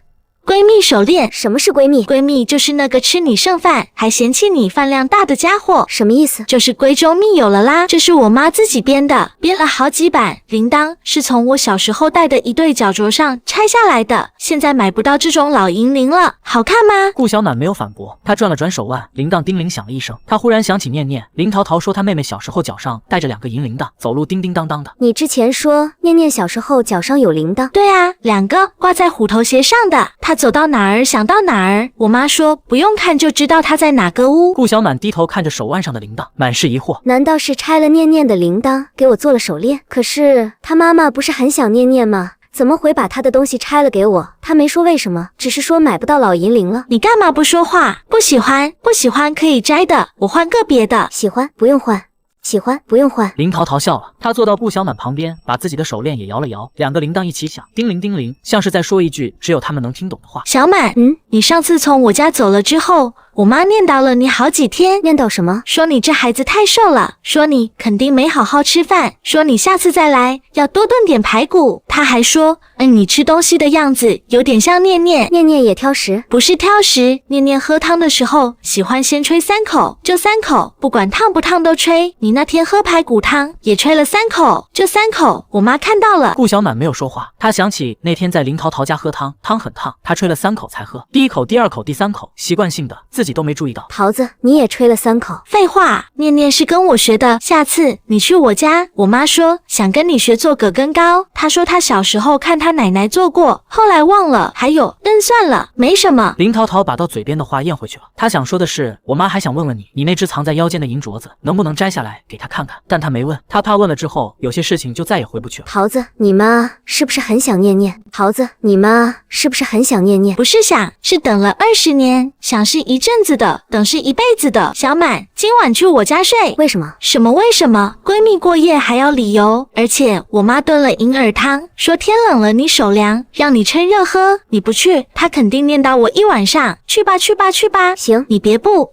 闺蜜手链。什么是闺蜜？闺蜜就是那个吃你剩饭还嫌弃你饭量大的家伙。什么意思？就是闺中密友了啦。这是我妈自己编的，编了好几版。铃铛是从我小时候戴的一对脚镯上拆下来的，现在买不到这种老银铃了，好看吗？顾小满没有反驳，他转了转手腕，铃铛叮铃响了一声。他忽然想起念念，林淘淘说她妹妹小时候脚上带着2个银铃铛，走路叮叮当当的。你之前说念念小时候脚上有铃铛？对啊，2个挂在虎头鞋上的，她走到哪儿想到哪儿。我妈说不用看就知道她在哪个屋。顾小满低头看着手腕上的铃铛，满是疑惑。难道是拆了念念的铃铛给我做了手链？可是她妈妈不是很想念念吗？怎么会把她的东西拆了给我？她没说为什么，只是说买不到老银铃了。你干嘛不说话？不喜欢可以摘的，我换个别的。喜欢不用换，喜欢不用换。林淘淘笑了，她坐到顾小满旁边，把自己的手链也摇了摇，2个铃铛一起响，叮铃叮铃，像是在说一句只有他们能听懂的话。小满，你上次从我家走了之后，我妈念叨了你好几天。念叨什么？说你这孩子太瘦了，说你肯定没好好吃饭，说你下次再来要多炖点排骨。她还说，你吃东西的样子有点像念念。念念也挑食？不是挑食，念念喝汤的时候喜欢先吹3口，就3口，不管烫不烫都吹。你那天喝排骨汤也吹了3口，就3口，我妈看到了。顾小满没有说话，他想起那天在林淘淘家喝汤，汤很烫，他吹了3口才喝，第1口、第2口、第3口，习惯性的自己都没注意到。桃子，你也吹了3口？废话，念念是跟我学的。下次你去我家，我妈说想跟你学做葛根糕，她说她小时候看她奶奶做过，后来忘了。还有，算了，没什么。林淘淘把到嘴边的话咽回去了，她想说的是，我妈还想问问你，你那只藏在腰间的银镯子能不能摘下来给她看看，但她没问，她怕问了之后有些事情就再也回不去了。桃子，你妈是不是很想念念？桃子，你妈是不是很想念念？不是想，是等了20年，想是一阵子的，等是一辈子的。小满，今晚去我家睡。为什么？什么为什么？闺蜜过夜还要理由，而且我妈炖了银耳汤，说天冷了你手凉，让你趁热喝。你不去，她肯定念叨我一晚上。去吧去吧去吧。行，你别不。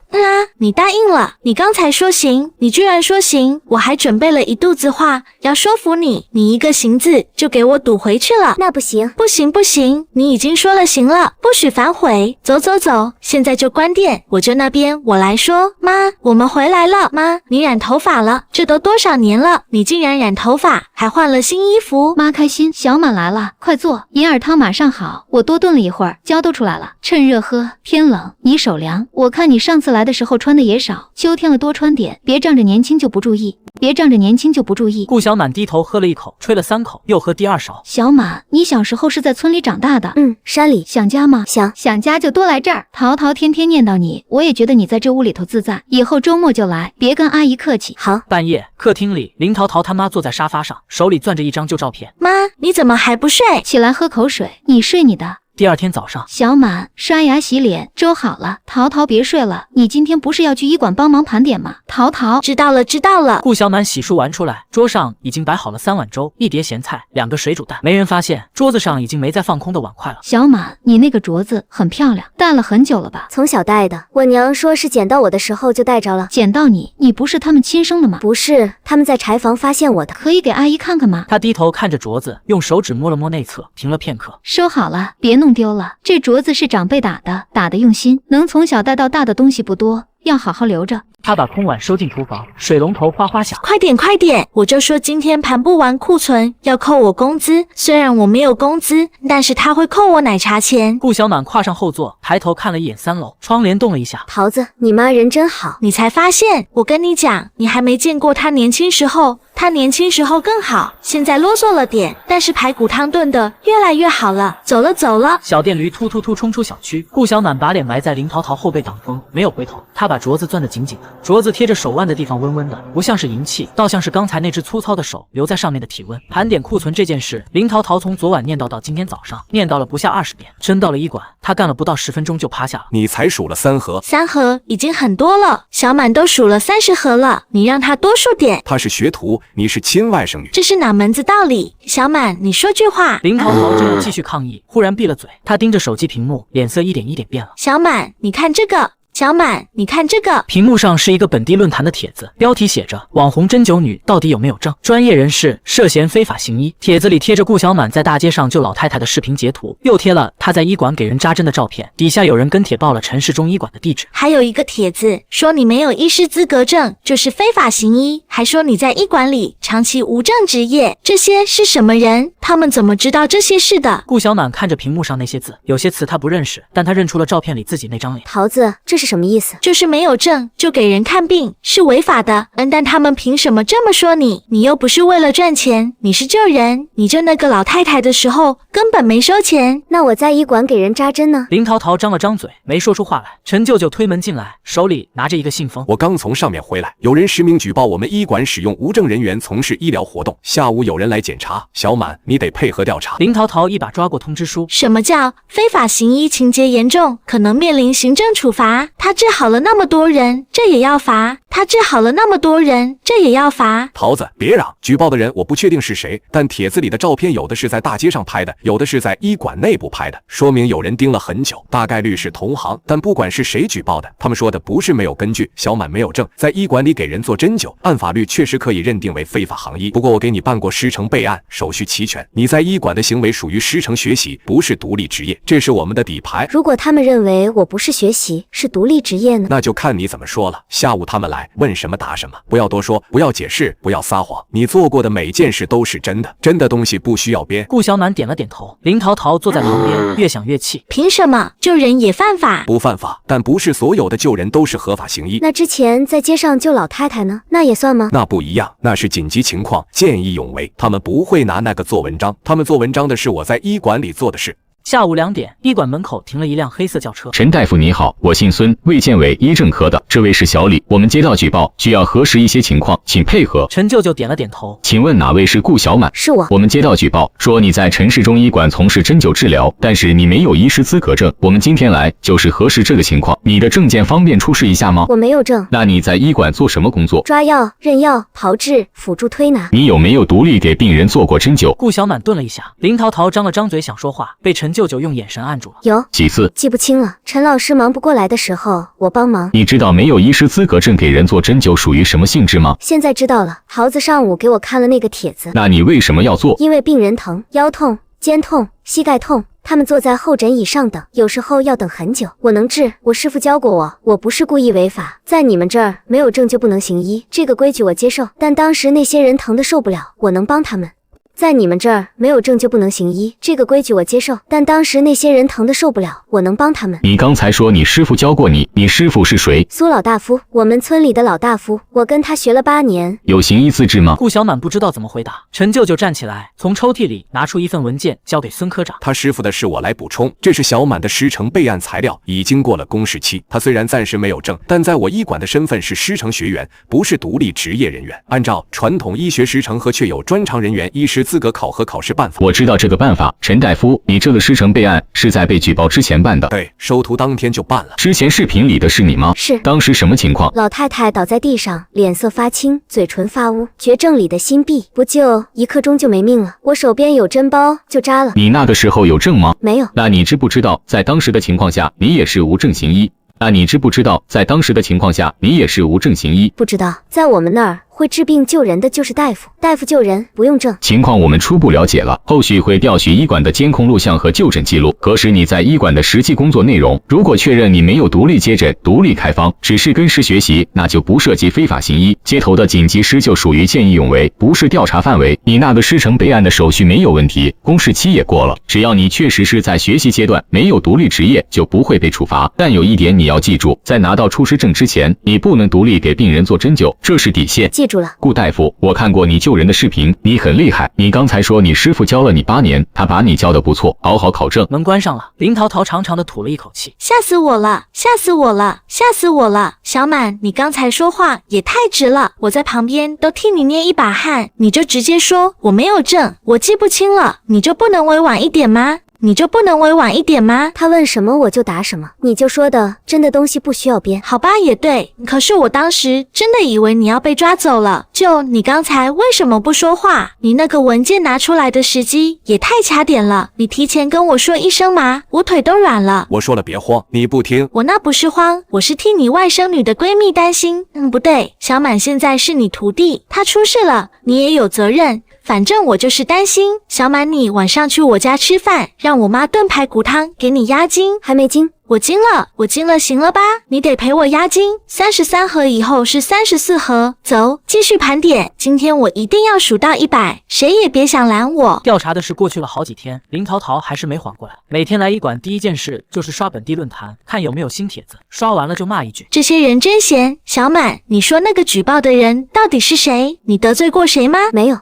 你答应了。你刚才说行，你居然说行，我还准备了一肚子话要说服你，你一个行字就给我堵回去了。那不行，不行不行，你已经说了行了，不许反悔。走走走，现在就关店，我就那边我来说。妈，我们回来了。妈，你染头发了，这都多少年了，你竟然染头发，还换了新衣服。妈开心，小满来了，快坐，银耳汤马上好，我多炖了一会儿，胶都出来了，趁热喝，天冷你手凉。我看你上次来的时候穿的也少，秋天了多穿点，别仗着年轻就不注意。顾小满低头喝了一口，吹了3口，又喝第2勺。小满，你小时候是在村里长大的？山里。想家吗？想家就多来这儿。淘淘天天念叨你，我也觉得你在这屋里头自在，以后周末就来，别跟阿姨客气。好。半夜，客厅里，林淘淘他妈坐在沙发上，手里攥着一张旧照片。妈，你怎么还不睡？起来喝口水，你睡你的。第2天早上，小满刷牙洗脸，粥好了。淘淘别睡了，你今天不是要去医馆帮忙盘点吗？淘淘，知道了。顾小满洗漱完出来，桌上已经摆好了3碗粥、1碟咸菜、2个水煮蛋。没人发现桌子上已经没再放空的碗筷了。小满，你那个镯子很漂亮，戴了很久了吧？从小戴的，我娘说是捡到我的时候就戴着了。捡到你不是他们亲生的吗？不是，他们在柴房发现我的。可以给阿姨看看吗？他低头看着镯子，用手指摸了摸内侧，停了片刻。收好了，别弄丢了。这镯子是长辈打的，打得用心，能从小戴到大的东西不多，要好好留着。他把空碗收进厨房，水龙头哗哗响。快点！我就说今天盘不完库存，要扣我工资。虽然我没有工资，但是他会扣我奶茶钱。顾小满跨上后座，抬头看了一眼3楼，窗帘动了一下。桃子，你妈人真好。你才发现？我跟你讲，你还没见过她年轻时候。她年轻时候更好，现在啰嗦了点，但是排骨汤炖的越来越好了。走了。小电驴突冲出小区。顾小满把脸埋在林淘淘后背挡风，没有回头。他把镯子攥得紧紧的，镯子贴着手腕的地方温温的，不像是银器，倒像是刚才那只粗糙的手留在上面的体温。盘点库存这件事，林淘淘从昨晚念叨到今天早上，念叨了不下20遍。真到了医馆，他干了不到10分钟就趴下了。你才数了3盒，3盒已经很多了。小满都数了30盒了，你让他多数点。他是学徒，你是亲外甥女，这是哪门子道理？小满，你说句话。林淘淘正要继续抗议，忽然闭了嘴。他盯着手机屏幕，脸色一点一点变了。小满，你看这个。小满，你看这个。屏幕上是一个本地论坛的帖子，标题写着网红针灸女到底有没有证，专业人士涉嫌非法行医。帖子里贴着顾小满在大街上救老太太的视频截图，又贴了他在医馆给人扎针的照片，底下有人跟帖报了陈氏中医馆的地址。还有一个帖子说你没有医师资格证就是非法行医，还说你在医馆里长期无证执业。这些是什么人？他们怎么知道这些事的？顾小满看着屏幕上那些字，有些词他不认识，但他认出了照片里自己那张脸。桃子，这是什么意思？就是没有证就给人看病是违法的。但他们凭什么这么说你？你又不是为了赚钱，你是救人。你救那个老太太的时候根本没收钱。那我在医馆给人扎针呢？林淘淘张了张嘴，没说出话来。陈舅舅推门进来，手里拿着一个信封。我刚从上面回来，有人实名举报我们医馆使用无证人员从事医疗活动，下午有人来检查。小满，你得配合调查。林淘淘一把抓过通知书。什么叫非法行医情节严重，可能面临行政处罚？他治好了那么多人，这也要罚。他治好了那么多人，这也要罚。桃子，别嚷！举报的人我不确定是谁，但帖子里的照片有的是在大街上拍的，有的是在医馆内部拍的，说明有人盯了很久，大概率是同行。但不管是谁举报的，他们说的不是没有根据。小满没有证，在医馆里给人做针灸，按法律确实可以认定为非法行医。不过我给你办过师承备案，手续齐全。你在医馆的行为属于师承学习，不是独立职业，这是我们的底牌。如果他们认为我不是学习，是独立职业呢？那就看你怎么说了。下午他们来，问什么答什么，不要多说，不要解释，不要撒谎。你做过的每件事都是真的，真的东西不需要编。顾小满点了点头，林桃桃坐在旁边，越想越气。凭什么救人也犯法？不犯法，但不是所有的救人都是合法行医。那之前在街上救老太太呢？那也算吗？那不一样，那是紧急情况，见义勇为。他们不会拿那个做文章，他们做文章的是我在医馆里做的事。下午2点，医馆门口停了一辆黑色轿车。陈大夫你好，我姓孙，卫健委医政科的，这位是小李，我们接到举报，需要核实一些情况，请配合。陈舅舅点了点头。请问哪位是顾小满？是我。我们接到举报，说你在陈氏中医馆从事针灸治疗，但是你没有医师资格证。我们今天来就是核实这个情况，你的证件方便出示一下吗？我没有证。那你在医馆做什么工作？抓药、认药、炮制、辅助推拿。你有没有独立给病人做过针灸？顾小满顿了一下，林桃桃张了张嘴想说话，被陈舅舅用眼神按住了。有几次？记不清了。陈老师忙不过来的时候，我帮忙。你知道没有医师资格证给人做针灸属于什么性质吗？现在知道了。桃子上午给我看了那个帖子。那你为什么要做？因为病人疼，腰痛、肩痛、膝盖痛，他们坐在候诊椅上等，有时候要等很久。我能治，我师傅教过我，我不是故意违法。在你们这儿没有证就不能行医，这个规矩我接受。但当时那些人疼得受不了，我能帮他们。在你们这儿没有证就不能行医，这个规矩我接受。但当时那些人疼得受不了，我能帮他们。你刚才说你师傅教过你，你师傅是谁？苏老大夫，我们村里的老大夫，我跟他学了8年。有行医资质吗？顾小满不知道怎么回答。陈舅舅站起来，从抽屉里拿出一份文件，交给孙科长。他师傅的事我来补充，这是小满的师承备案材料，已经过了公示期。他虽然暂时没有证，但在我医馆的身份是师承学员，不是独立职业人员。按照传统医学师承和确有专长人员医师资格考核考试办法。我知道这个办法。陈大夫，你这个师承备案是在被举报之前办的？对，收徒当天就办了。之前视频里的是你吗？是。当时什么情况？老太太倒在地上，脸色发青，嘴唇发乌，绝症里的心闭，不救1刻钟就没命了。我手边有针包，就扎了。你那个时候有证吗？没有。那你知不知道在当时的情况下你也是无证行医？那你知不知道在当时的情况下你也是无证行医？不知道，在我们那儿会治病救人的就是大夫，大夫救人不用证。情况我们初步了解了，后续会调取医馆的监控录像和就诊记录，核实你在医馆的实际工作内容。如果确认你没有独立接诊、独立开方，只是跟师学习，那就不涉及非法行医。街头的紧急施救属于见义勇为，不是调查范围。你那个师承备案的手续没有问题，公示期也过了，只要你确实是在学习阶段，没有独立职业，就不会被处罚。但有一点你要记住，在拿到出师证之前，你不能独立给病人做针灸，这是底线。记住了。顾大夫，我看过你救人的视频，你很厉害。你刚才说你师傅教了你8年，他把你教得不错，好好考证。门关上了，林桃桃长长的吐了一口气，吓死我了，吓死我了，吓死我了！小满，你刚才说话也太直了，我在旁边都替你捏一把汗，你就直接说我没有证，我记不清了，你就不能委婉一点吗？你就不能委婉一点吗？他问什么我就答什么，你就说的真的东西不需要编。好吧，也对，可是我当时真的以为你要被抓走了。就你刚才为什么不说话？你那个文件拿出来的时机也太掐点了，你提前跟我说一声嘛，我腿都软了。我说了别慌，你不听。我那不是慌，我是替你外甥女的闺蜜担心。不对，小满现在是你徒弟，她出事了，你也有责任。反正我就是担心，小满你晚上去我家吃饭，让我妈炖排骨汤给你压惊。还没惊？我惊了，行了吧？你得陪我压惊。33盒以后是34盒，走，继续盘点。今天我一定要数到100，谁也别想拦我。调查的事过去了好几天，林桃桃还是没缓过来。每天来医馆第一件事就是刷本地论坛，看有没有新帖子，刷完了就骂一句：这些人真闲。小满，你说那个举报的人到底是谁？你得罪过谁吗？没有。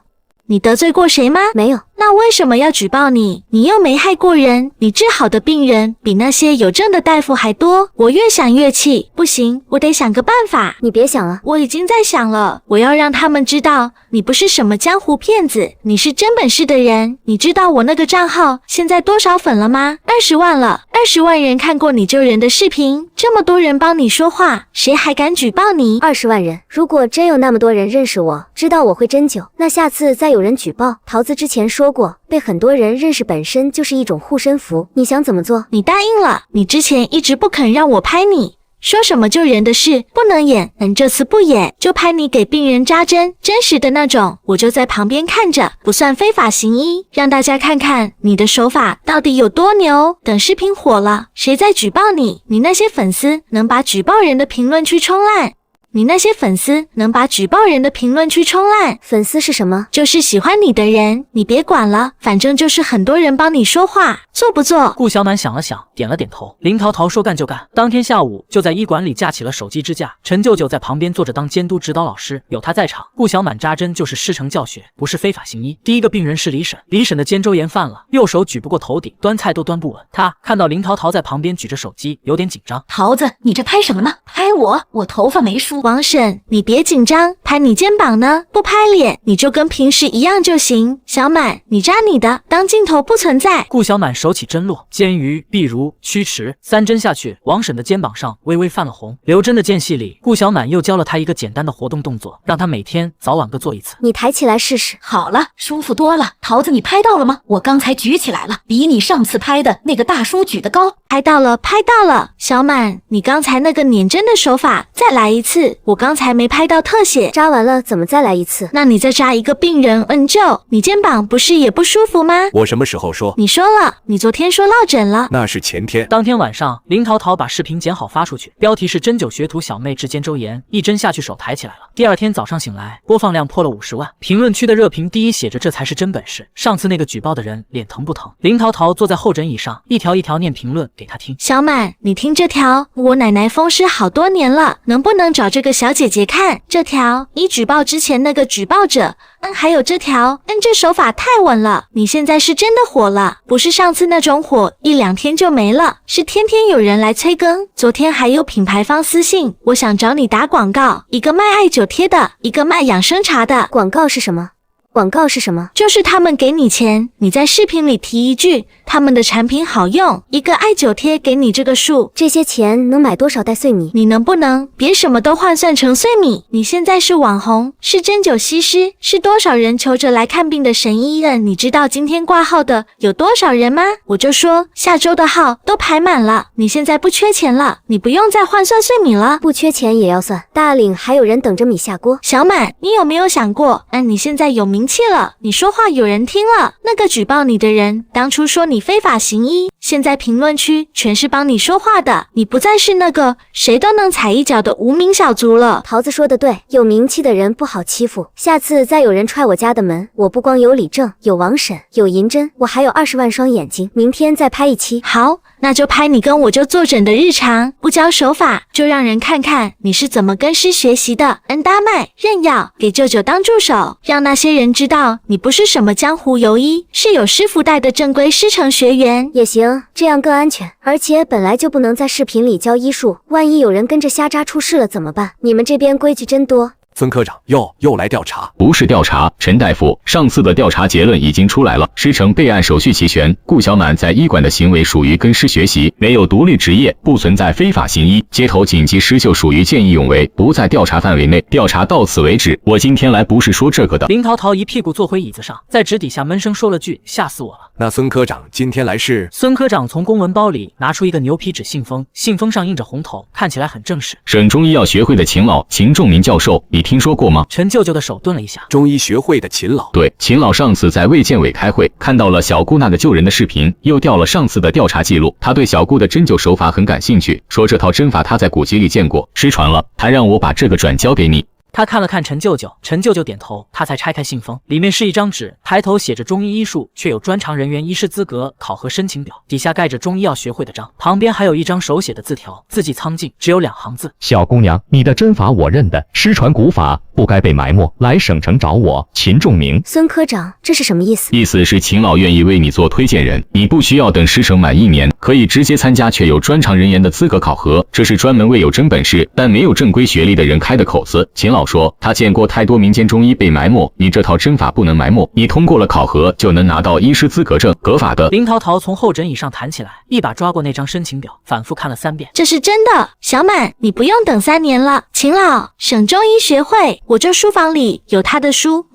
你得罪过谁吗？没有。那为什么要举报你？你又没害过人，你治好的病人比那些有证的大夫还多。我越想越气，不行，我得想个办法。你别想了，我已经在想了，我要让他们知道你不是什么江湖骗子，你是真本事的人。你知道我那个账号现在多少粉了吗？20万了，20万人看过你救人的视频，这么多人帮你说话，谁还敢举报你？20万人，如果真有那么多人认识我，知道我会针灸，那下次再有人举报，桃子之前说过，被很多人认识本身就是一种护身符，你想怎么做？你答应了，你之前一直不肯让我拍你。说什么救人的事不能演，这次不演就拍你给病人扎针，真实的那种，我就在旁边看着，不算非法行医，让大家看看你的手法到底有多牛。等视频火了，谁再举报你，你那些粉丝能把举报人的评论区冲烂。你那些粉丝能把举报人的评论区冲烂。粉丝是什么？就是喜欢你的人，你别管了，反正就是很多人帮你说话，做不做？顾小满想了想，点了点头。林桃桃说干就干。当天下午就在医馆里架起了手机支架，陈舅舅在旁边坐着当监督指导老师，有他在场，顾小满扎针就是师承教学，不是非法行医。第一个病人是李婶，李婶的肩周炎犯了，右手举不过头顶，端菜都端不稳。他看到林桃桃在旁边举着手机，有点紧张。桃子，你这拍什么呢？拍我头发没梳。王婶，你别紧张，拍你肩膀呢，不拍脸，你就跟平时一样就行。小满，你扎你的，当镜头不存在。顾小满手起针落，肩鱼、臂如、曲池，3针下去，王婶的肩膀上微微泛了红。留针的间隙里，顾小满又教了他一个简单的活动动作，让他每天早晚各做一次。你抬起来试试。好了，舒服多了。桃子，你拍到了吗？我刚才举起来了，比你上次拍的那个大叔举得高。拍到了，拍到了。小满，你刚才那个捻针的手法再来一次，我刚才没拍到特写。扎完了怎么再来一次？那你再扎一个病人灸，你肩膀不是也不舒服吗？我什么时候说？你说了，你昨天说落枕了。那是前天。当天晚上，林桃桃把视频剪好发出去，标题是针灸学徒小妹治肩周炎，一针下去手抬起来了。第二天早上醒来，播放量破了50万，评论区的热评第一写着这才是真本事。上次那个举报的人脸疼不疼？林桃桃坐在候诊椅上，一条一条念评论给他听。小满，你听这条，我奶奶风湿好多年了，能不能找这个小姐姐看？这条你举报之前那个举报者，还有这条，这手法太稳了，你现在是真的火了，不是上次那种火1、2天就没了，是天天有人来催更。昨天还有品牌方私信，我想找你打广告，一个卖艾灸贴的，一个卖养生茶的。广告是什么？广告是什么？就是他们给你钱，你在视频里提一句他们的产品好用，一个艾灸贴给你这个数。这些钱能买多少袋碎米？你能不能别什么都换算成碎米？你现在是网红，是针灸西施，是多少人求着来看病的神医院？你知道今天挂号的有多少人吗？我就说下周的号都排满了，你现在不缺钱了，你不用再换算碎米了。不缺钱也要算，大岭还有人等着米下锅。小满，你有没有想过，你现在有名气了，你说话有人听了，那个举报你的人当初说你非法行医，现在评论区全是帮你说话的，你不再是那个谁都能踩一脚的无名小卒了。桃子说的对，有名气的人不好欺负，下次再有人踹我家的门，我不光有李正，有王婶，有银针，我还有20万双眼睛，明天再拍一期。好，那就拍你跟我就坐诊的日常，不教手法，就让人看看你是怎么跟师学习的。搭脉、认药，给舅舅当助手，让那些人知道你不是什么江湖游医，是有师傅带的正规师承学员。也行，这样更安全。而且本来就不能在视频里教医术，万一有人跟着瞎扎出事了怎么办？你们这边规矩真多。孙科长又来调查？不是调查，陈大夫，上次的调查结论已经出来了，师承备案手续齐全，顾小满在医馆的行为属于跟师学习，没有独立职业，不存在非法行医，街头紧急施救属于见义勇为，不在调查范围内，调查到此为止。我今天来不是说这个的。林桃桃一屁股坐回椅子上，在纸底下闷声说了句：“吓死我了。”那孙科长今天来是？孙科长从公文包里拿出一个牛皮纸信封，信封上印着红头，看起来很正式。省中医药学会的秦老秦仲明教授，你听说过吗？陈舅舅的手顿了一下。中医学会的秦老？对，秦老上次在卫健委开会，看到了小姑那个救人的视频，又调了上次的调查记录。他对小姑的针灸手法很感兴趣，说这套针法他在古籍里见过，失传了，还让我把这个转交给你。他看了看陈舅舅，陈舅舅点头，他才拆开信封，里面是一张纸，抬头写着中医医术，却有专长人员医师资格考核申请表，底下盖着中医药学会的章，旁边还有一张手写的字条，字迹苍劲，只有2行字：小姑娘，你的针法我认得，失传古法，不该被埋没。来省城找我，秦仲明。孙科长，这是什么意思？意思是秦老愿意为你做推荐人，你不需要等师承满1年，可以直接参加确有专长人员的资格考核，这是专门为有真本事但没有正规学历的人开的口子。秦老说，他见过太多民间中医被埋没，你这套针法不能埋没，你通过了考核就能拿到医师资格证，合法的。林桃桃从候诊椅上弹起来，一把抓过那张申请表，反复看了3遍。这是真的，小满，你不用等3年了。秦老，省中医学会，我这书房里有他的书。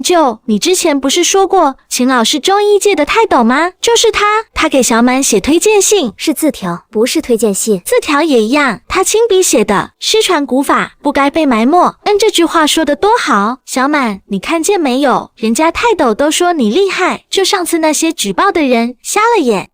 你之前不是说过秦老是中医界的泰斗吗？就是他给小满写推荐信，是字条，不是推荐信。字条也一样，他亲笔写的，失传古法不该被埋没。这句话说得多好，小满，你看见没有？人家泰斗都说你厉害，就上次那些举报的人瞎了眼。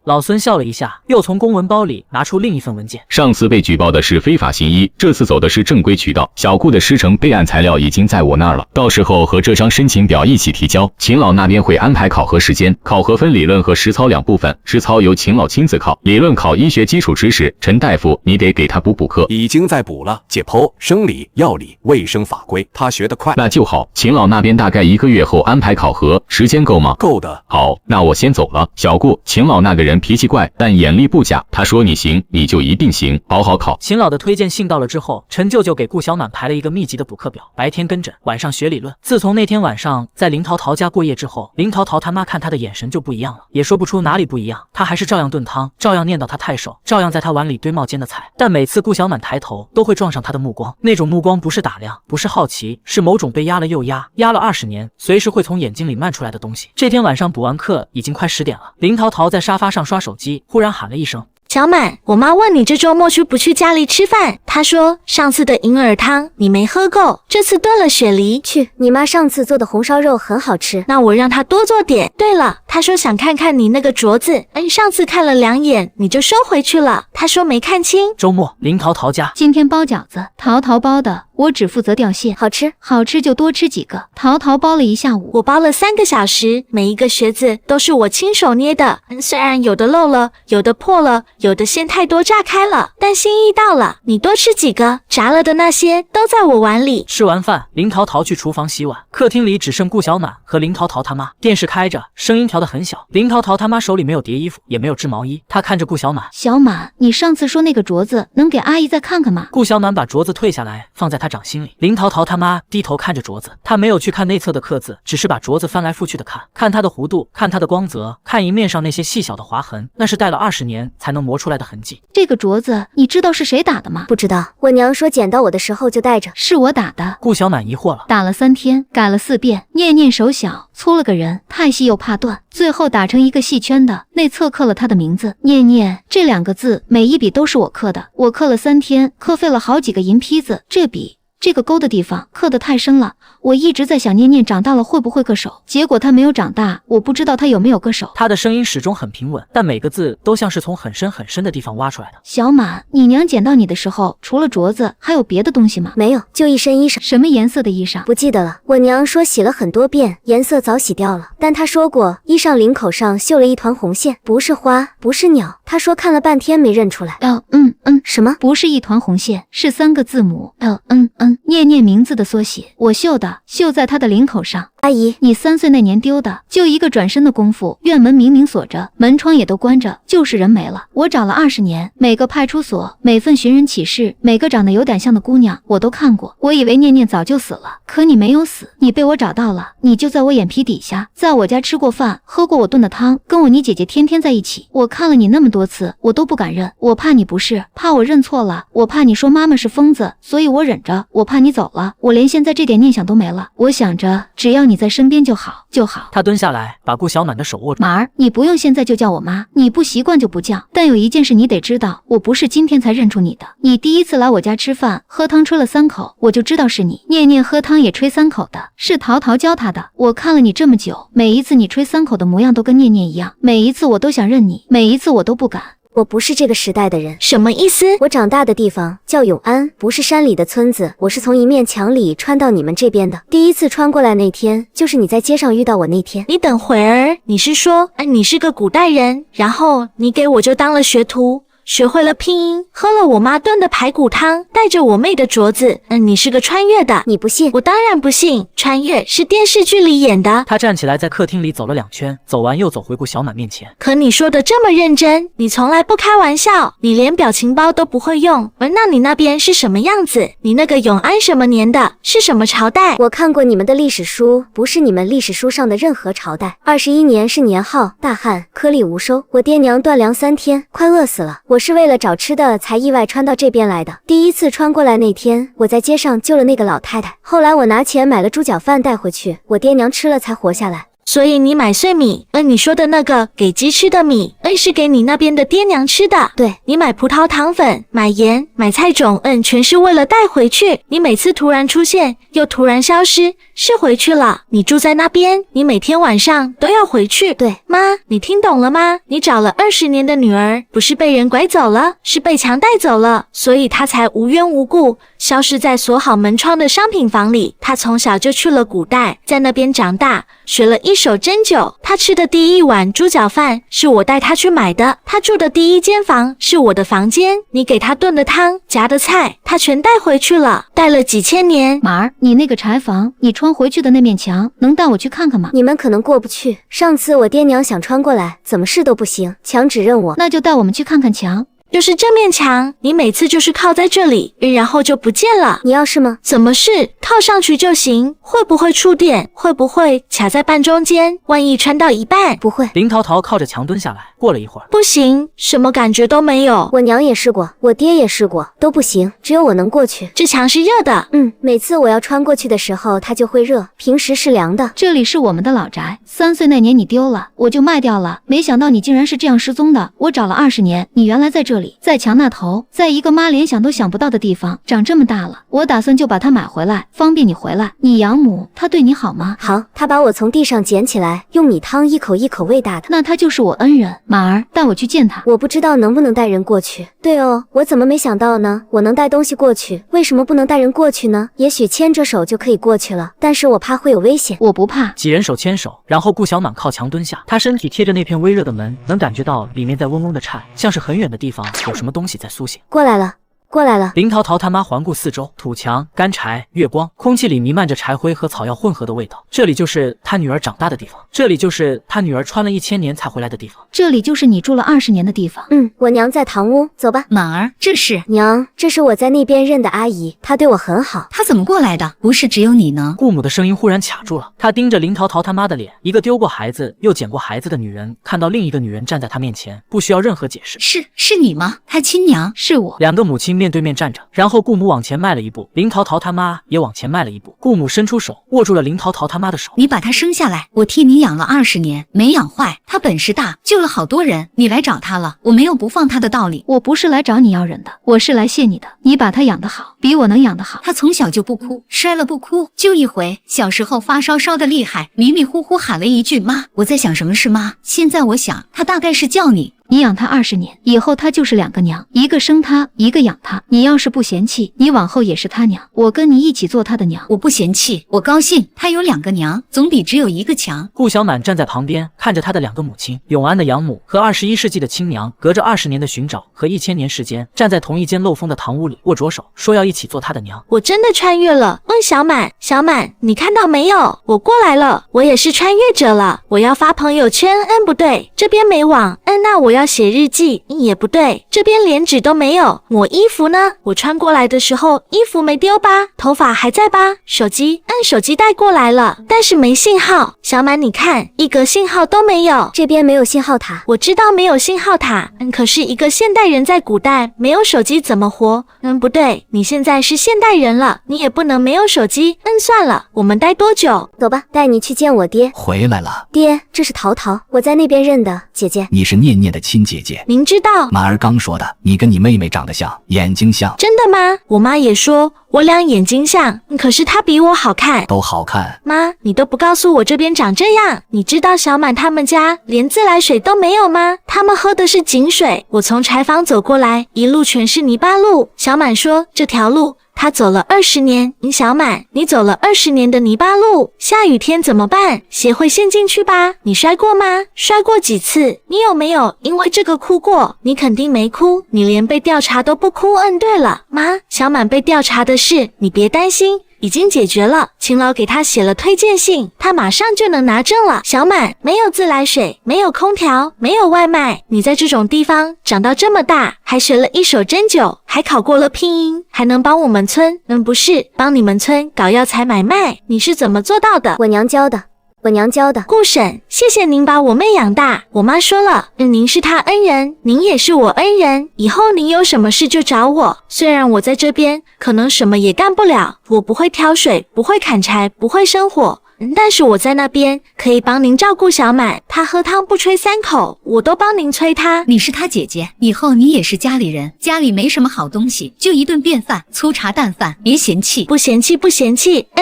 老孙笑了一下，又从公文包里拿出另一份文件。上次被举报的是非法行医，这次走的是正规渠道。小顾的师承备案材料已经在我那儿了，到时候和这张申请表一起提交。秦老那边会安排考核时间，考核分理论和实操2部分，实操由秦老亲自考，理论考医学基础知识。陈大夫，你得给他补课。已经在补了，解剖、生理、药理、卫生法规，他学得快。那就好，秦老那边大概1个月后安排考核，时间够吗？够的。好，那我先走了。小顾，秦老那个人脾气怪，但眼力不假，他说你行，你就一定行，好好考。秦老的推荐信到了之后，陈舅舅给顾小满排了一个密集的补课表，白天跟诊，晚上学理论。自从那天晚上在林桃桃家过夜之后，林桃桃他妈看他的眼神就不一样了，也说不出哪里不一样。他还是照样炖汤，照样念叨他太守，照样在他碗里堆冒尖的菜，但每次顾小满抬头都会撞上他的目光，那种目光不是打量，不是好奇，是某种被压了又压，压了20年，随时会从眼睛里漫出来的东西。这天晚上补完课已经快10点了，林桃桃在沙发上刷手机，忽然喊了一声：“小满，我妈问你这周末去不去家里吃饭？她说上次的银耳汤你没喝够，这次炖了雪梨。去，你妈上次做的红烧肉很好吃，那我让她多做点。对了，她说想看看你那个镯子，上次看了2眼你就收回去了，她说没看清。周末，林桃桃家今天包饺子，桃桃包的，我只负责掉馅。好吃，好吃就多吃几个。桃桃包了1下午，我包了3个小时，每一个穴子都是我亲手捏的，虽然有的漏了，有的破了，有的馅太多炸开了，但心意到了。你多吃几个，炸了的那些都在我碗里。吃完饭，林桃桃去厨房洗碗，客厅里只剩顾小满和林桃桃他妈，电视开着，声音调得很小。林桃桃他妈手里没有叠衣服，也没有织毛衣，她看着顾小满：“小满，你上次说那个镯子能给阿姨再看看吗？”顾小满把镯子退下来，放在他掌心里。林桃桃他妈低头看着镯子，她没有去看内侧的刻字，只是把镯子翻来覆去的看，看它的弧度，看它的光泽，看银面上那些细小的划痕，那是戴了20年才能磨出来的痕迹。这个镯子你知道是谁打的吗？不知道，我娘说捡到我的时候就戴着。是我打的。顾小满疑惑了，打了3天，改了4遍，念念手小，粗了个人，太细又怕断，最后打成一个细圈的，内侧刻了他的名字。念念这2个字，每一笔都是我刻的，我刻了3天，刻废了好几个银坯子。这笔这个勾的地方刻得太深了，我一直在想念念长大了会不会个手，结果他没有长大，我不知道他有没有个手。他的声音始终很平稳，但每个字都像是从很深很深的地方挖出来的。小满，你娘捡到你的时候，除了镯子还有别的东西吗？没有，就一身衣裳。什么颜色的衣裳？不记得了，我娘说洗了很多遍，颜色早洗掉了，但她说过衣裳领口上绣了一团红线，不是花，不是鸟，她说看了半天没认出来。什么？不是一团红线，是3个字母 LNN， 念念名字的缩写，我绣的，绣在他的领口上。阿姨，你3岁那年丢的，就一个转身的功夫，院门明明锁着，门窗也都关着，就是人没了。我找了20年，每个派出所，每份寻人启事，每个长得有点像的姑娘，我都看过。我以为念念早就死了，可你没有死，你被我找到了，你就在我眼皮底下，在我家吃过饭，喝过我炖的汤，跟你姐姐天天在一起。我看了你那么多次，我都不敢认，我怕你不是，怕我认错了，我怕你说妈妈是疯子，所以我忍着，我怕你走了，我连现在这点念想都没了。我想着，只要你在身边就好。他蹲下来，把顾小满的手握住。满儿，你不用现在就叫我妈，你不习惯就不叫。但有一件事你得知道，我不是今天才认出你的。你第一次来我家吃饭，喝汤吹了3口，我就知道是你。念念喝汤也吹3口的，是桃桃教他的。我看了你这么久，每一次你吹3口的模样都跟念念一样，每一次我都想认你，每一次我都不敢。我不是这个时代的人。什么意思？我长大的地方叫永安，不是山里的村子。我是从一面墙里穿到你们这边的。第一次穿过来那天，就是你在街上遇到我那天。你等会儿，你是说，你是个古代人，然后你给我就当了学徒，学会了拼音，喝了我妈炖的排骨汤，带着我妹的镯子。你是个穿越的，你不信？我当然不信，穿越是电视剧里演的。他站起来在客厅里走了2圈，走完又走回顾小满面前。可你说的这么认真，你从来不开玩笑，你连表情包都不会用。那你那边是什么样子？你那个永安什么年的？是什么朝代？我看过你们的历史书，不是你们历史书上的任何朝代。21年是年号，大旱，颗粒无收。我爹娘断粮3天，快饿死了。我是为了找吃的才意外穿到这边来的。第一次穿过来那天，我在街上救了那个老太太，后来我拿钱买了猪脚饭带回去，我爹娘吃了才活下来。所以你买碎米，你说的那个给鸡吃的米，是给你那边的爹娘吃的。对，你买葡萄糖粉，买盐，买菜种，全是为了带回去。你每次突然出现，又突然消失，是回去了。你住在那边，你每天晚上都要回去。对，妈，你听懂了吗？你找了20年的女儿，不是被人拐走了，是被强带走了，所以她才无缘无故消失在锁好门窗的商品房里。她从小就去了古代，在那边长大，学了一手针灸。她吃的第一碗猪脚饭是我带她去买的，她住的第一间房是我的房间。你给她炖的汤、夹的菜，她全带回去了，带了几千年。马儿，你那个柴房，你穿回去的那面墙，能带我去看看吗？你们可能过不去，上次我爹娘想穿过来，怎么试都不行，墙只认我。那就带我们去看看墙。就是这面墙，你每次就是靠在这里，然后就不见了。你要是吗？怎么是？靠上去就行。会不会触电？会不会卡在半中间？万一穿到一半？不会。林淘淘靠着墙蹲下来，过了一会儿，不行，什么感觉都没有。我娘也试过，我爹也试过，都不行，只有我能过去。这墙是热的。每次我要穿过去的时候，它就会热，平时是凉的。这里是我们的老宅，3岁那年你丢了，我就卖掉了。没想到你竟然是这样失踪的，我找了20年，你原来在这里，在墙那头，在一个妈连想都想不到的地方，长这么大了。我打算就把它买回来，方便你回来。你养母，她对你好吗？好，她把我从地上捡起来，用米汤一口一口喂大的。那她就是我恩人。马儿，带我去见她。我不知道能不能带人过去。对哦，我怎么没想到呢？我能带东西过去，为什么不能带人过去呢？也许牵着手就可以过去了，但是我怕会有危险。我不怕。几人手牵手，然后顾小满靠墙蹲下，他身体贴着那片微热的门，能感觉到里面在嗡嗡的颤，像是很远的地方有什么东西在苏醒。过来了。过来了。林淘淘他妈环顾四周，土墙、干柴、月光，空气里弥漫着柴灰和草药混合的味道。这里就是他女儿长大的地方，这里就是他女儿穿了1000年才回来的地方，这里就是你住了20年的地方。我娘在堂屋，走吧。满儿，这是娘，这是我在那边认的阿姨，她对我很好。她怎么过来的？不是只有你呢？顾母的声音忽然卡住了，她盯着林淘淘他妈的脸，一个丢过孩子又捡过孩子的女人，看到另一个女人站在她面前，不需要任何解释。是你吗？她亲娘是我。两个母亲面对面站着，然后顾母往前迈了一步，林淘淘他妈也往前迈了一步。顾母伸出手握住了林淘淘他妈的手。你把她生下来，我替你养了20年，没养坏。她本事大，救了好多人。你来找她了，我没有不放她的道理。我不是来找你要人的，我是来谢你的。你把她养得好，比我能养得好。她从小就不哭，摔了不哭，就一回。小时候发烧烧得厉害，迷迷糊糊喊了一句妈。我在想什么是妈，现在我想她大概是叫你。你养她20年，以后她就是2个娘，一个生她，一个养她。你要是不嫌弃，你往后也是她娘，我跟你一起做她的娘。我不嫌弃，我高兴。她有2个娘，总比只有1个强。顾小满站在旁边，看着他的2个母亲，永安的养母和21世纪的亲娘，隔着20年的寻找和1000年时间，站在同一间漏风的堂屋里，握着手，说要一起做他的娘。我真的穿越了。问小满，小满，你看到没有？我过来了，我也是穿越者了。我要发朋友圈，不对，这边没网，那我要写日记，也不对，这边连纸都没有。我衣服呢？我穿过来的时候衣服没丢吧？头发还在吧？手机，手机带过来了，但是没信号。小满，你看，一个信号都没有。这边没有信号塔。我知道没有信号塔，可是一个现代人在古代没有手机怎么活？不对，你现在是现代人了，你也不能没有手机。算了，我们待多久？走吧，带你去见我爹。回来了。爹，这是淘淘，我在那边认的。姐姐，你是念念的亲姐姐。您知道？马儿刚说的，你跟你妹妹长得像，眼睛像。真的吗？我妈也说我俩眼睛像，可是她比我好看。都好看。妈，你都不告诉我这边长这样。你知道小满他们家连自来水都没有吗？他们喝的是井水。我从柴房走过来，一路全是泥巴路。小满说这条路他走了20年。小满，你走了20年的泥巴路，下雨天怎么办？鞋会陷进去吧？你摔过吗？摔过几次？你有没有因为这个哭过？你肯定没哭，你连被调查都不哭。对了，妈，小满被调查的事，你别担心。已经解决了，秦老给他写了推荐信，他马上就能拿证了。小满，没有自来水，没有空调，没有外卖，你在这种地方长到这么大，还学了一手针灸，还考过了拼音，还能帮我们村，不是帮你们村搞药材买卖，你是怎么做到的？我娘教的。顾婶，谢谢您把我妹养大。我妈说了，您是她恩人，您也是我恩人，以后您有什么事就找我。虽然我在这边可能什么也干不了，我不会挑水，不会砍柴，不会生火，但是我在那边可以帮您照顾小满，他喝汤不吹3口，我都帮您催他。你是他姐姐，以后你也是家里人，家里没什么好东西，就一顿便饭，粗茶淡饭，别嫌弃。不嫌弃。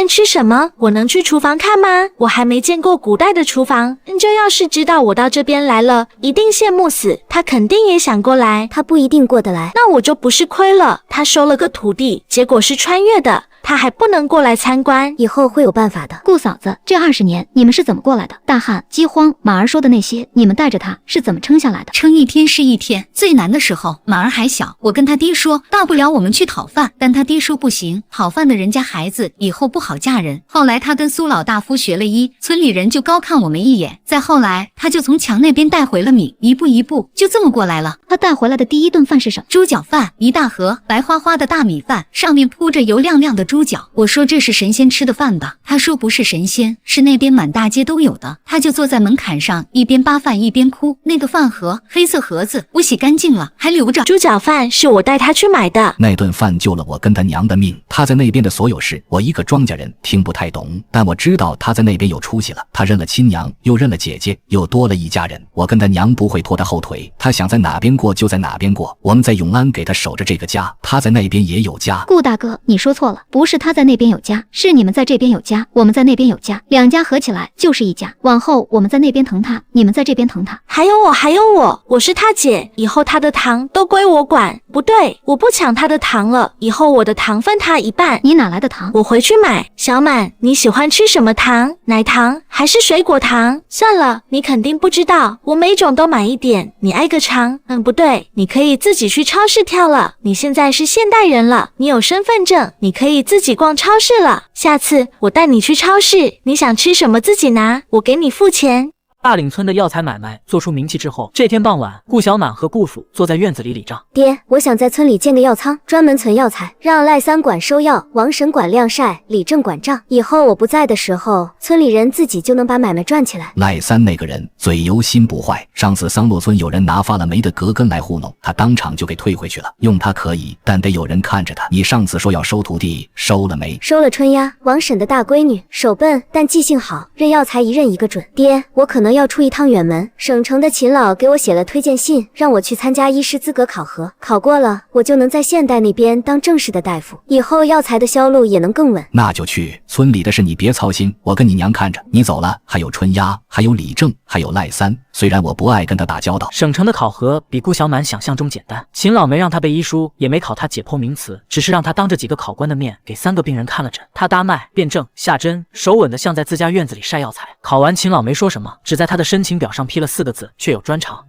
吃什么？我能去厨房看吗？我还没见过古代的厨房。就要是知道我到这边来了，一定羡慕死，他肯定也想过来。他不一定过得来，那我就不是亏了。他收了个徒弟，结果是穿越的，他还不能过来参观，以后会有办法的。顾嫂子，这20年你们是怎么过来的？大旱、饥荒，马儿说的那些，你们带着他是怎么撑下来的？撑一天是一天，最难的时候马儿还小，我跟他爹说，大不了我们去讨饭，但他爹说不行，讨饭的人家孩子以后不好嫁人。后来他跟苏老大夫学了医，村里人就高看我们一眼，再后来他就从墙那边带回了米，一步一步就这么过来了。他带回来的第一顿饭是什么？猪脚饭，一大盒白花花的大米饭，上面铺着油亮亮的猪脚。我说这是神仙吃的饭吧？他说不是神仙，是那边满大街都有的。他就坐在门槛上，一边扒饭一边哭。那个饭盒，黑色盒子，我洗干净了，还留着。猪脚饭是我带他去买的，那顿饭救了我跟他娘的命。他在那边的所有事，我一个庄稼人听不太懂，但我知道他在那边有出息了。他认了亲娘，又认了姐姐，又多了一家人。我跟他娘不会拖他后腿，他想在哪边过就在哪边过。我们在永安给他守着这个家，他在那边也有家。顾大哥，你说错了，不是他在那边有家，是你们在这边有家，我们在那边有家，两家合起来就是一家。往后我们在那边疼他，你们在这边疼他。还有我，我是他姐，以后他的糖都归我管。不对，我不抢他的糖了，以后我的糖分他一半。你哪来的糖？我回去买。小满，你喜欢吃什么糖？奶糖还是水果糖？算了，你肯定不知道，我每种都买一点，你爱个尝。不对，你可以自己去超市挑了。你现在是现代人了，你有身份证，你可以自己逛超市了。下次我带你去超市，你想吃什么自己拿，我给你付钱。大岭村的药材买卖做出名气之后，这天傍晚，顾小满和顾府坐在院子里理账。爹，我想在村里建个药仓，专门存药材，让赖三管收药，王婶管晾晒，李正管账。以后我不在的时候，村里人自己就能把买卖赚起来。赖三那个人嘴油心不坏，上次桑洛村有人拿发了霉的葛根来糊弄他，当场就给退回去了。用他可以，但得有人看着他。你上次说要收徒弟，收了没？收了。春丫，王婶的大闺女，手笨但记性好，认药材一认一个准。爹，我可能要出一趟远门，省城的秦老给我写了推荐信，让我去参加医师资格考核，考过了，我就能在现代那边当正式的大夫，以后药材的销路也能更稳。那就去，村里的事你别操心，我跟你娘看着。你走了，还有春丫，还有李正，还有赖三，虽然我不爱跟他打交道。省城的考核比顾小满想象中简单，秦老没让他背医书，也没考他解剖名词，只是让他当着几个考官的面给3个病人看了诊。他搭脉、辨证、下针，手稳的像在自家院子里晒药材。考完，秦老没说什么，只在他的申请表上批了4个字：确有专长。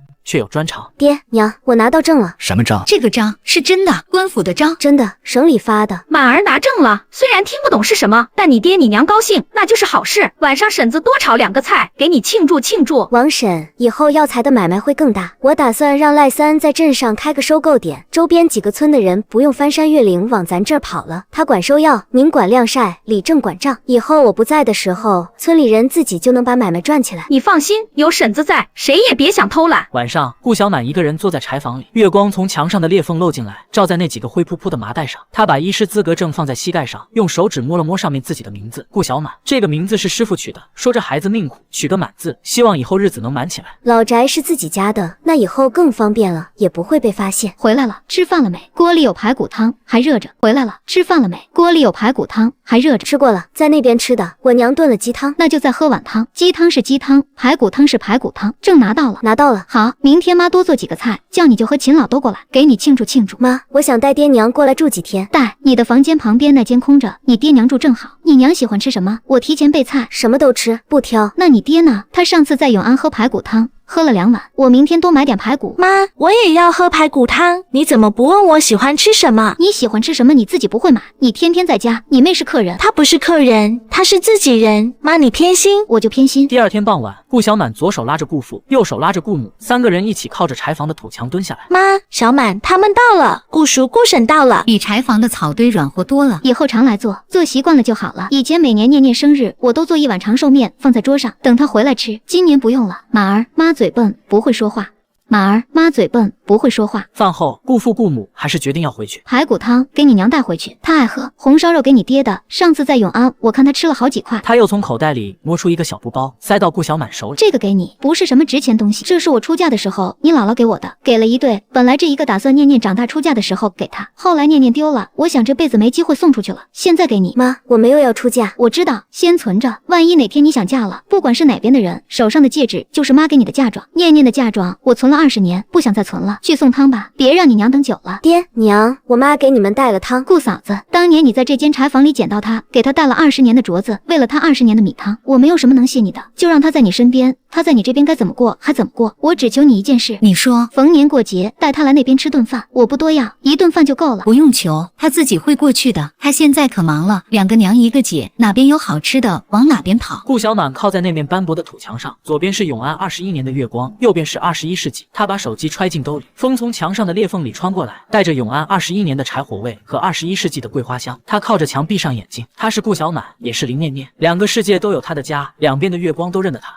爹娘，我拿到证了。什么证？这个章是真的，官府的章，真的，省里发的。满儿拿证了，虽然听不懂是什么，但你爹你娘高兴，那就是好事。晚上婶子多炒2个菜，给你庆祝庆祝。王婶，以后药材的买卖会更大，我打算让赖三在镇上开个收购点，周边几个村的人不用翻山越岭往咱这儿跑了。他管收药，您管晾晒，李正管账。以后我不在的时候，村里人自己就能把买卖赚起来。你放心，有婶子在，谁也别想偷懒。晚上，顾小满一个人坐在柴房里，月光从墙上的裂缝漏进来，照在那几个灰扑扑的麻袋上。他把医师资格证放在膝盖上，用手指摸了摸上面自己的名字，顾小满。这个名字是师傅取的，说这孩子命苦，取个满字，希望以后日子能满起来。老宅是自己家的，那以后更方便了，也不会被发现。回来了，吃饭了没？锅里有排骨汤，还热着。回来了，吃饭了没？锅里有排骨汤，还热着。吃过了，在那边吃的，我娘炖了鸡汤。那就再喝碗汤，鸡汤是鸡汤，排骨汤是排骨汤。证拿到了。拿到了。好，明天妈多做几个菜，叫你舅和秦老都过来，给你庆祝庆祝。妈，我想带爹娘过来住几天。带，你的房间旁边那间空着，你爹娘住正好。你娘喜欢吃什么？我提前备菜，什么都吃，不挑。那你爹呢？他上次在永安喝排骨汤。喝了2碗，我明天多买点排骨。妈，我也要喝排骨汤。你怎么不问我喜欢吃什么？你喜欢吃什么你自己不会买，你天天在家，你妹是客人。她不是客人，她是自己人。妈，你偏心，我就偏心。第二天傍晚，顾小满左手拉着顾父，右手拉着顾母，3个人一起靠着柴房的土墙蹲下来。妈，小满他们到了，顾叔顾婶到了，比柴房的草堆软和多了。以后常来做，做习惯了就好了。以前每年念念生日，我都做1碗长寿面放在桌上，等他回来吃。今年不用了。满儿，妈嘴笨，不会说话。满儿，妈嘴笨，不会说话。饭后，顾父顾母还是决定要回去。排骨汤给你娘带回去，她爱喝。红烧肉给你爹的，上次在永安，我看他吃了好几块。他又从口袋里摸出一个小布包，塞到顾小满手里。这个给你，不是什么值钱东西，这是我出嫁的时候你姥姥给我的，给了1对。本来这一个打算念念长大出嫁的时候给她，后来念念丢了，我想这辈子没机会送出去了，现在给你。妈，我没有要出嫁，我知道，先存着，万一哪天你想嫁了，不管是哪边的人，手上的戒指就是妈给你的嫁妆。念念的嫁妆我存了20年，不想再存了，去送汤吧，别让你娘等久了。爹娘，我妈给你们带了汤。顾嫂子，当年你在这间柴房里捡到她，给她带了20年的镯子，为了她20年的米汤，我没有什么能谢你的，就让她在你身边，她在你这边该怎么过还怎么过。我只求你一件事，你说，逢年过节带她来那边吃顿饭，我不多要，1顿饭就够了。不用求，她自己会过去的。她现在可忙了，2个娘1个姐，哪边有好吃的往哪边跑。顾小满靠在那面斑驳的土墙上，左边是永安21年的月光，右边是21世纪。他把手机揣进兜里，风从墙上的裂缝里穿过来，带着永安21年的柴火味和21世纪的桂花香。他靠着墙闭上眼睛，他是顾小满，也是林念念，2个世界都有他的家，两边的月光都认得他。